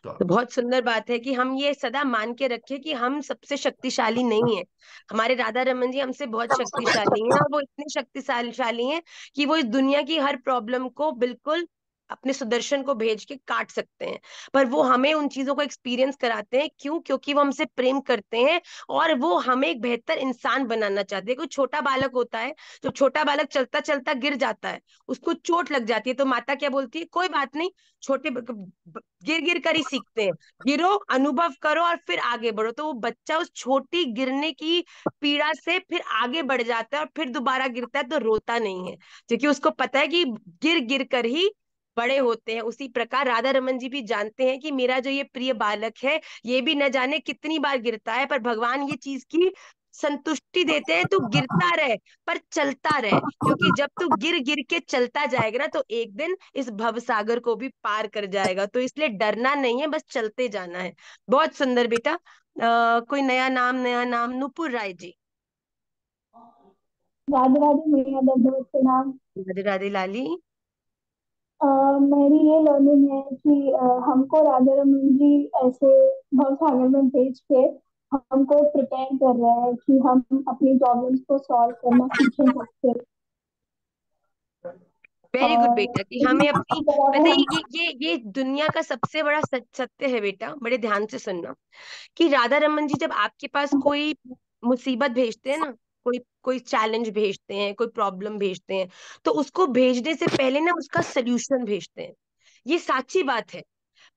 तो बहुत सुंदर बात है कि हम ये सदा मान के रखें कि हम सबसे शक्तिशाली नहीं है। हमारे राधा रमन जी हमसे बहुत शक्तिशाली हैं और वो इतने शक्तिशाली हैं कि वो इस दुनिया की हर प्रॉब्लम को बिल्कुल अपने सुदर्शन को भेज के काट सकते हैं। पर वो हमें उन चीजों को एक्सपीरियंस कराते हैं। क्यों? क्योंकि वो हमसे प्रेम करते हैं और वो हमें एक बेहतर इंसान बनाना चाहते हैं। कोई छोटा बालक होता है, तो छोटा बालक चलता चलता गिर जाता है, उसको चोट लग जाती है, तो माता क्या बोलती है? कोई बात नहीं, छोटे गिर गिर कर ही सीखते हैं, गिरो अनुभव करो और फिर आगे बढ़ो। तो वो बच्चा उस छोटी गिरने की पीड़ा से फिर आगे बढ़ जाता है और फिर दोबारा गिरता है तो रोता नहीं है, क्योंकि उसको पता है कि गिर गिर कर ही बड़े होते हैं। उसी प्रकार राधा रमन जी भी जानते हैं कि मेरा जो ये प्रिय बालक है ये भी न जाने कितनी बार गिरता है, पर भगवान ये चीज की संतुष्टि देते हैं, तू गिरता रहे पर चलता रहे, क्योंकि जब तू गिर गिर के चलता जाएगा ना तो एक दिन इस भव सागर को भी पार कर जाएगा। तो इसलिए डरना नहीं है, बस चलते जाना है। बहुत सुंदर बेटा। कोई नया नाम नुपुर राय जी। राधे राधे मैया। दंडवत प्रणाम। राधे राधे लाली। मेरी ये लर्निंग है कि हमको राधा रमन जी ऐसे भवसागर में भेज के हमको प्रिपेयर कर रहे हैं कि हम अपनी प्रॉब्लम्स को सॉल्व करना सीखें सबसे। वेरी गुड और बेटा, कि हमें अपनी पता है ये दुनिया का सबसे बड़ा सत्य है बेटा, बड़े ध्यान से सुनना। कि राधा रमन जी जब आपके पास कोई मुसीबत भेजते हैं ना, कोई कोई चैलेंज भेजते हैं, कोई प्रॉब्लम भेजते हैं, तो उसको भेजने से पहले ना उसका सल्यूशन भेजते हैं। ये सच्ची बात है।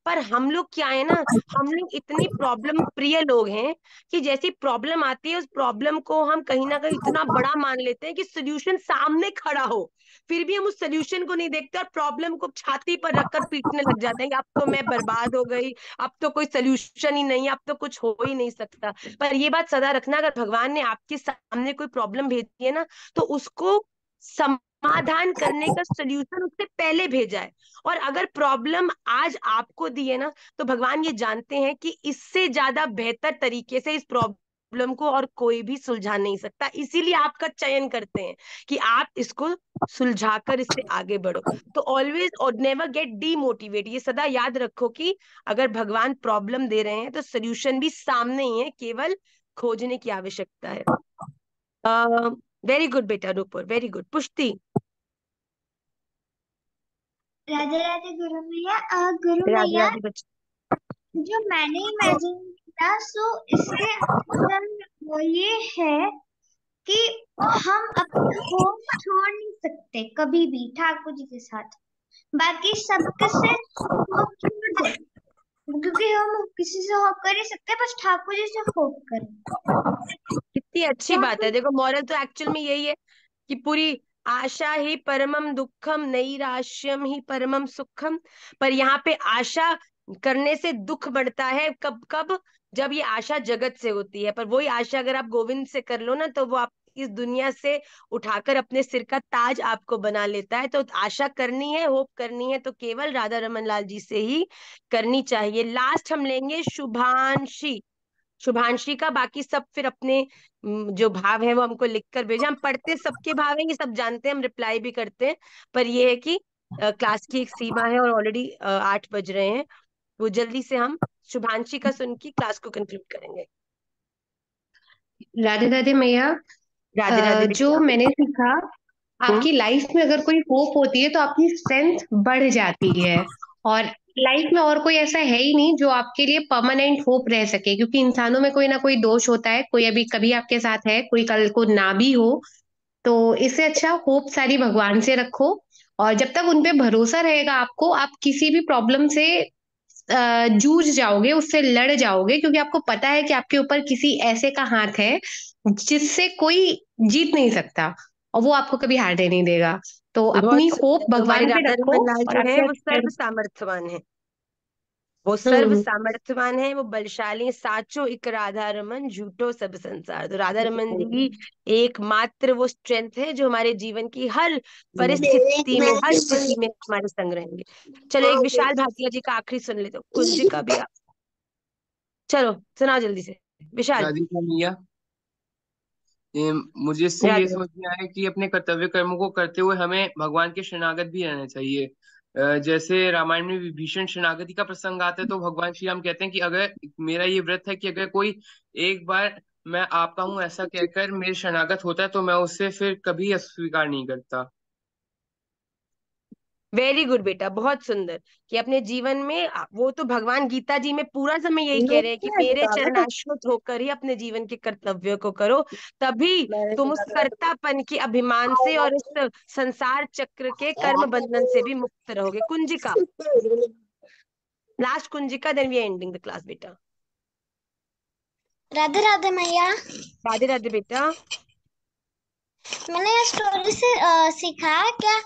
पर हम लोग क्या है ना, हम लोग इतनी प्रॉब्लम प्रिय लोग हैं कि जैसी प्रॉब्लम आती है उस प्रॉब्लम को हम कहीं ना कहीं इतना बड़ा मान लेते हैं कि सोल्यूशन सामने खड़ा हो, फिर भी हम उस सोल्यूशन को नहीं देखते और प्रॉब्लम को छाती पर रखकर पीटने लग जाते हैं कि अब तो मैं बर्बाद हो गई, अब तो कोई सोल्यूशन ही नहीं, अब तो कुछ हो ही नहीं सकता। पर ये बात सदा रखना, अगर भगवान ने आपके सामने कोई प्रॉब्लम भेजी है ना, तो उसको समाधान करने का सोल्यूशन उससे पहले भेजा है। और अगर प्रॉब्लम आज आपको दी है ना, तो भगवान ये जानते हैं कि इससे ज्यादा बेहतर तरीके से इस प्रॉब्लम को और कोई भी सुलझा नहीं सकता, इसीलिए आपका चयन करते हैं कि आप इसको सुलझाकर इससे आगे बढ़ो। तो ऑलवेज और नेवर गेट डीमोटिवेट, ये सदा याद रखो कि अगर भगवान प्रॉब्लम दे रहे हैं तो सोल्यूशन भी सामने ही है, केवल खोजने की आवश्यकता है। वेरी गुड बेटा रूपर, वेरी गुड। पुष्टि। राधे राधे गुरु मैया। गुरु राधे मैया, राधे बच्चे। जो मैंने इमेजिन किया सो इसके अंदर वो ये है कि हम अपना होम छोड़ नहीं सकते कभी भी ठाकुर जी के साथ, बाकी सबके से होप छोड़ दो, क्योंकि हम किसी से होप कर नहीं सकते, बस ठाकुर जी से होप करें। कितनी अच्छी बात है। देखो मॉरल तो एक्चुअल में यही है कि पूरी आशा ही परमम दुखम नैराश्यम ही परमम सुखम। पर यहाँ पे आशा करने से दुख बढ़ता है, कब कब, जब ये आशा जगत से होती है। पर वही आशा अगर आप गोविंद से कर लो ना, तो वो आप इस दुनिया से उठाकर अपने सिर का ताज आपको बना लेता है। तो आशा करनी है, होप करनी है, तो केवल राधा रमन लाल जी से ही करनी चाहिए। लास्ट हम लेंगे शुभांशी। शुभांशी का बाकी सब फिर अपने जो भाव है वो हमको लिख कर भेजा। हम पढ़ते सबके भाव है, ये सब जानते हैं, हम रिप्लाई भी करते हैं। पर ये है कि क्लास की एक सीमा है और ऑलरेडी 8 बज रहे हैं, वो जल्दी से हम शुभांशी का सुन के क्लास को कंक्लूड करेंगे। राधे राधे मैया। राधे राधे जो बेटा। मैंने सीखा, आपकी लाइफ में अगर कोई होप होती है तो आपकी स्ट्रेंथ बढ़ जाती है। और लाइफ में और कोई ऐसा है ही नहीं जो आपके लिए परमानेंट होप रह सके, क्योंकि इंसानों में कोई ना कोई दोष होता है, कोई अभी कभी आपके साथ है, कोई कल को ना भी हो। तो इससे अच्छा होप सारी भगवान से रखो, और जब तक उन पे भरोसा रहेगा आपको, आप किसी भी प्रॉब्लम से जूझ जाओगे, उससे लड़ जाओगे, क्योंकि आपको पता है कि आपके ऊपर किसी ऐसे का हाथ है जिससे कोई जीत नहीं सकता, और वो आपको कभी हारने नहीं देगा। तो अपनी बहुत होप सुंदर। हमारे भगवान पे राधा रखो रमन लाल और जो है आपके वो सर्व strength- सामर्थ्यवान है, वो सर्व हम्म सामर्थ्यवान है, वो बलशाली, साचो एक राधा रमन झूठो सब संसार। तो राधा रमन जी ही एकमात्र वो स्ट्रेंथ है जो हमारे जीवन की हर परिस्थिति में, हर स्थिति में हमारे संग रहेंगे। चलो एक विशाल भाटिया जी का आखिरी सुन लेते हो, कुंजिका भी आप, चलो सुनाओ जल्दी से विशाल। राधिका मैया, मुझे इससे ये राधे। समझ में आया कि अपने कर्तव्य कर्मों को करते हुए हमें भगवान के शरणागत भी रहना चाहिए। जैसे रामायण में विभीषण शरणागति का प्रसंग आता है, तो भगवान श्री राम कहते हैं कि अगर मेरा ये व्रत है कि अगर कोई एक बार मैं आपका हूं ऐसा कहकर मेरे शरणागत होता है, तो मैं उससे फिर कभी अस्वीकार नहीं करता। वेरी गुड बेटा, बहुत सुंदर। कि अपने जीवन में वो तो भगवान गीता जी में पूरा समय यही कह रहे हैं कि मेरे चरणाश्रित होकर ही अपने जीवन के कर्तव्य को करो, तभी तुम उस कर्तापन के अभिमान से और इस संसार चक्र के कर्म बंधन से भी मुक्त रहोगे। Kunjika, last Kunjika, then we are ending the class बेटा। राधे राधे मैया। राधे राधे बेटा। मैंने ये स्टोरी से सीखा क्या,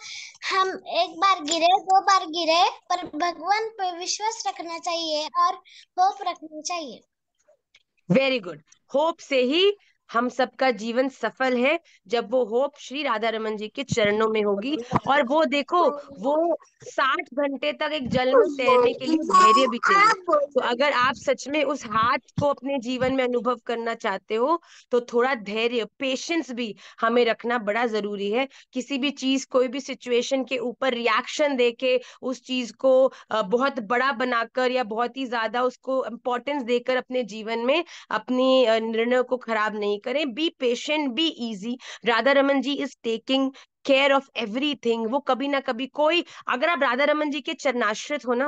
हम एक बार गिरे, दो बार गिरे, पर भगवान पे विश्वास रखना चाहिए और होप रखनी चाहिए। Very good. होप से ही हम सबका जीवन सफल है, जब वो होप श्री राधा रमन जी के चरणों में होगी। और वो देखो, वो 60 घंटे तक एक जल में तैरने के लिए धैर्य भी चाहिए। तो अगर आप सच में उस हाथ को अपने जीवन में अनुभव करना चाहते हो, तो थोड़ा धैर्य, पेशेंस भी हमें रखना बड़ा जरूरी है। किसी भी चीज, कोई भी सिचुएशन के ऊपर रिएक्शन देके उस चीज को बहुत बड़ा बनाकर या बहुत ही ज्यादा उसको इम्पोर्टेंस देकर अपने जीवन में अपनी निर्णय को खराब नहीं करें। Be patient, be easy. Radha Raman ji is taking care of everything. वो कभी ना कभी कोई, अगर आप राधा रमन जी के चरणाश्रित हो ना,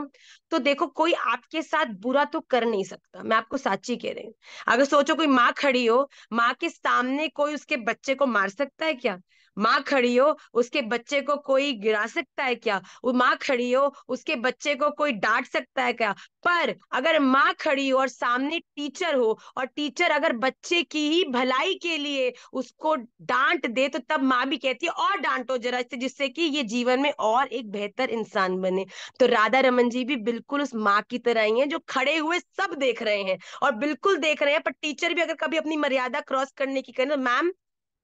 तो देखो कोई आपके साथ बुरा तो कर नहीं सकता। मैं आपको साची कह रही हूँ। अगर सोचो कोई माँ खड़ी हो, माँ के सामने कोई उसके बच्चे को मार सकता है क्या? माँ खड़ी हो, उसके बच्चे को कोई गिरा सकता है क्या? वो माँ खड़ी हो, उसके बच्चे को कोई डांट सकता है क्या? पर अगर माँ खड़ी हो और सामने टीचर हो, और टीचर अगर बच्चे की ही भलाई के लिए उसको डांट दे, तो तब माँ भी कहती है और डांटो जरा इससे, जिससे कि ये जीवन में और एक बेहतर इंसान बने। तो राधा रमन जी भी बिल्कुल उस माँ की तरह ही हैं, जो खड़े हुए सब देख रहे हैं, और बिल्कुल देख रहे हैं, पर टीचर भी अगर कभी अपनी मर्यादा क्रॉस करने की कहें तो ma'am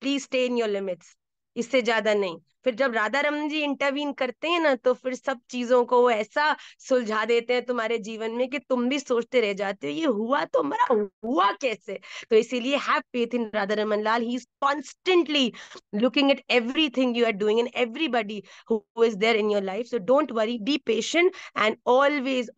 please stay in your limits, इससे ज्यादा नहीं। फिर जब राधा रमन जी इंटरवीन करते हैं ना, तो फिर सब चीजों को वो ऐसा सुलझा देते हैं तुम्हारे जीवन में कि तुम भी सोचते रह जाते हो ये हुआ तो मरा, हुआ कैसे। तो इसीलिए have faith in Radha Raman Lal, he is constantly looking at everything you are doing and everybody who is there in your life. So don't worry, be patient, and always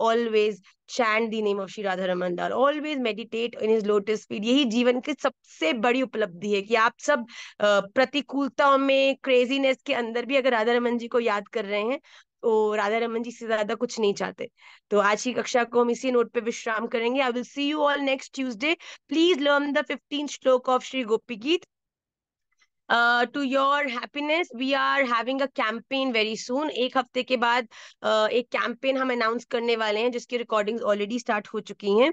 chant the name of Shri Radha Raman Lal. Always meditate in his lotus feet. यही जीवन की सबसे बड़ी उपलब्धि है कि आप सब प्रतिकूलताओं में, क्रेजीनेस के अंदर भी अगर राधा रमन जी को याद कर रहे हैं, तो राधा रमन जी से ज्यादा कुछ नहीं चाहते। तो आज की कक्षा को हम इसी नोट पे विश्राम करेंगे। I will see you all next Tuesday. Please learn the 15th श्लोक ऑफ श्री गोपी गीत। To your happiness, we are having a campaign very soon. एक हफ्ते के बाद एक कैंपेन हम अनाउंस करने वाले हैं, जिसकी रिकॉर्डिंग्स ऑलरेडी स्टार्ट हो चुकी हैं,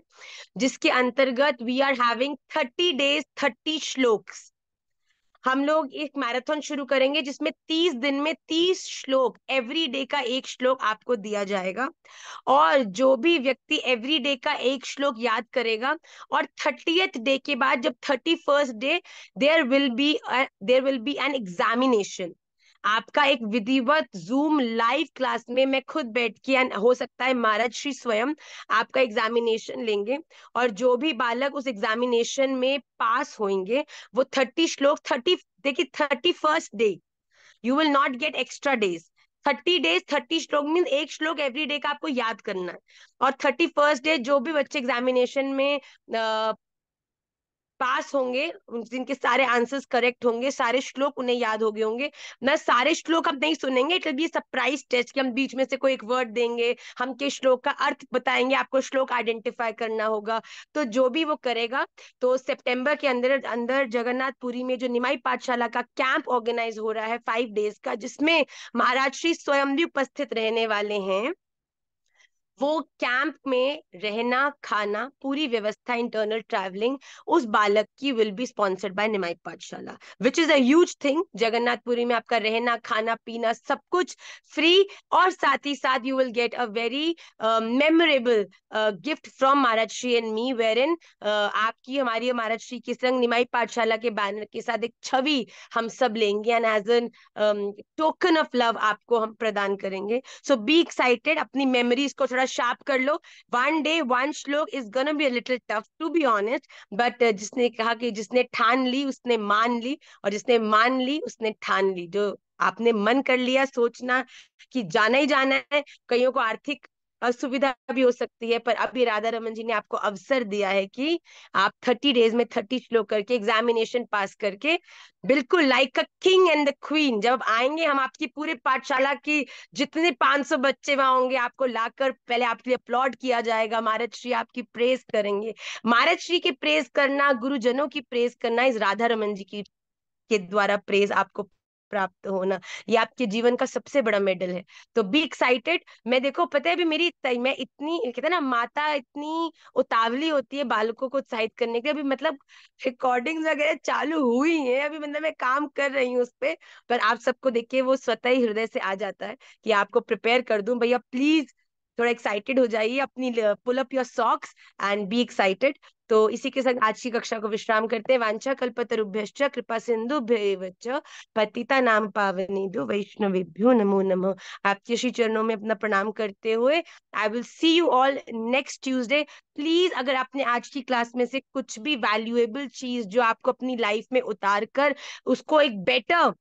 जिसके अंतर्गत we are having 30 days 30 shlokas. हम लोग एक मैराथन शुरू करेंगे जिसमें 30 दिन में 30 श्लोक, एवरी डे का एक श्लोक आपको दिया जाएगा, और जो भी व्यक्ति एवरी डे का एक श्लोक याद करेगा, और 30th डे के बाद जब 31st day there will be an examination. आपका एक विधिवत जूम लाइव क्लास में मैं खुद बैठ के, हो सकता है महाराज श्री स्वयं आपका एग्जामिनेशन लेंगे, और जो भी बालक उस एग्जामिनेशन में पास होंगे वो 30 श्लोक 30, देखिए 31st day you will not get extra days. 30 days 30 श्लोक मीन एक श्लोक एवरी डे का आपको याद करना है, और 31st डे जो भी बच्चे एग्जामिनेशन में पास होंगे, जिनके सारे आंसर्स करेक्ट होंगे, सारे श्लोक उन्हें याद हो गए होंगे ना, सारे श्लोक आप नहीं सुनेंगे, it will be surprise test कि हम बीच में से कोई एक वर्ड देंगे, हम के श्लोक का अर्थ बताएंगे, आपको श्लोक आइडेंटिफाई करना होगा। तो जो भी वो करेगा, तो सितंबर के अंदर अंदर जगन्नाथपुरी में जो निमाई पाठशाला का कैंप ऑर्गेनाइज हो रहा है 5 days का, जिसमें महाराज श्री स्वयं भी उपस्थित रहने वाले हैं, वो कैंप में रहना खाना पूरी व्यवस्था, इंटरनल ट्रैवलिंग उस बालक की will be sponsored by Nimai Pathshala, which is a huge thing. Jagannathpuri में आपका रहना खाना पीना सब कुछ फ्री, और साथ ही साथ you will get a very memorable gift from Maharaj Shri and me, where in आपकी हमारी महाराज श्री के संग निमाई पाठशाला के बैनर के साथ एक छवि हम सब लेंगे, and as an token of love आपको हम प्रदान करेंगे। सो बी एक्साइटेड, अपनी मेमोरीज को थोड़ा शार्प कर लो। 1 day 1 shloka is gonna be a little tough to be honest, but जिसने कहा कि जिसने ठान ली उसने मान ली, और जिसने मान ली उसने ठान ली। जो आपने मन कर लिया सोचना कि जाना ही जाना है, कईयों को आर्थिक असुविधा भी हो सकती है, पर अभी राधा रमन जी ने आपको अवसर दिया है कि आप 30 days में 30 श्लोक करके एग्जामिनेशन पास करके, बिल्कुल like a king and the queen, जब आएंगे हम आपकी पूरे पाठशाला की जितने 500 बच्चे वहां होंगे, आपको लाकर पहले आपके लिए अपलॉड किया जाएगा, महाराज श्री आपकी प्रेज करेंगे। महाराज श्री की प्रेज करना, गुरुजनों की प्रेज करना, इस राधा रमन जी की के द्वारा प्रेज आपको प्राप्त होना, ये आपके जीवन का सबसे बड़ा मेडल है। तो बी एक्साइटेड। मैं देखो पता है अभी मैं इतनी, कहते हैं ना माता इतनी उतावली होती है बालकों को उत्साहित करने के, अभी मतलब रिकॉर्डिंग्स वगैरह चालू हुई है, अभी मतलब मैं काम कर रही हूँ उस पे, पर आप सबको देख के वो स्वतः ही हृदय से आ जाता है कि आपको प्रिपेयर कर दूं। भैया प्लीज थोड़ा एक्साइटेड हो जाइए, अपनी pull up your socks and be excited. तो इसी के साथ आज की कक्षा को विश्राम करते हैं। वांछा कल्पतरुभ्यश्च कृपा सिंधुभ्येवच पतिता नाम पावनेभ्यो वैष्णवेभ्यो नमो नमः। आपके श्री चरणों में अपना प्रणाम करते हुए I will see you all next Tuesday. Please अगर आपने आज की क्लास में से कुछ भी वैल्यूएबल चीज जो आपको अपनी लाइफ में उतार कर उसको एक बेटर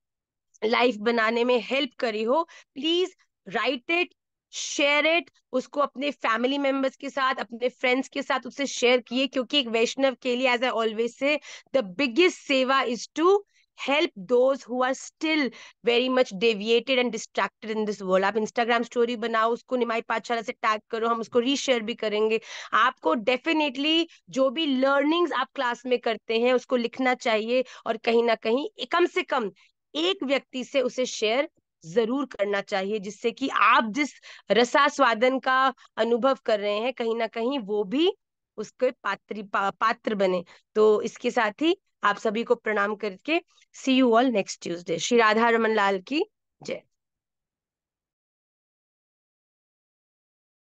लाइफ बनाने में हेल्प करी हो, please right it, share it, उसको अपने फैमिली मेंबर्स के साथ, अपने फ्रेंड्स के साथ उससे शेयर किए, क्योंकि एक वैष्णव के लिए, as I always say, the biggest seva is to help those who are still very much deviated and distracted in this world। आप इंस्टाग्राम स्टोरी बनाओ, उसको निमाई पाठशाला से टैग करो, हम उसको रीशेयर भी करेंगे। आपको डेफिनेटली जो भी लर्निंग्स आप क्लास में करते हैं उसको लिखना चाहिए, और कहीं ना कहीं कम से कम एक व्यक्ति से उसे शेयर जरूर करना चाहिए, जिससे कि आप जिस रसास्वादन का अनुभव कर रहे हैं कहीं ना कहीं वो भी उसके पात्र बने। तो इसके साथ ही आप सभी को प्रणाम करके see you all next Tuesday. Shri Radha Raman Lal की जय।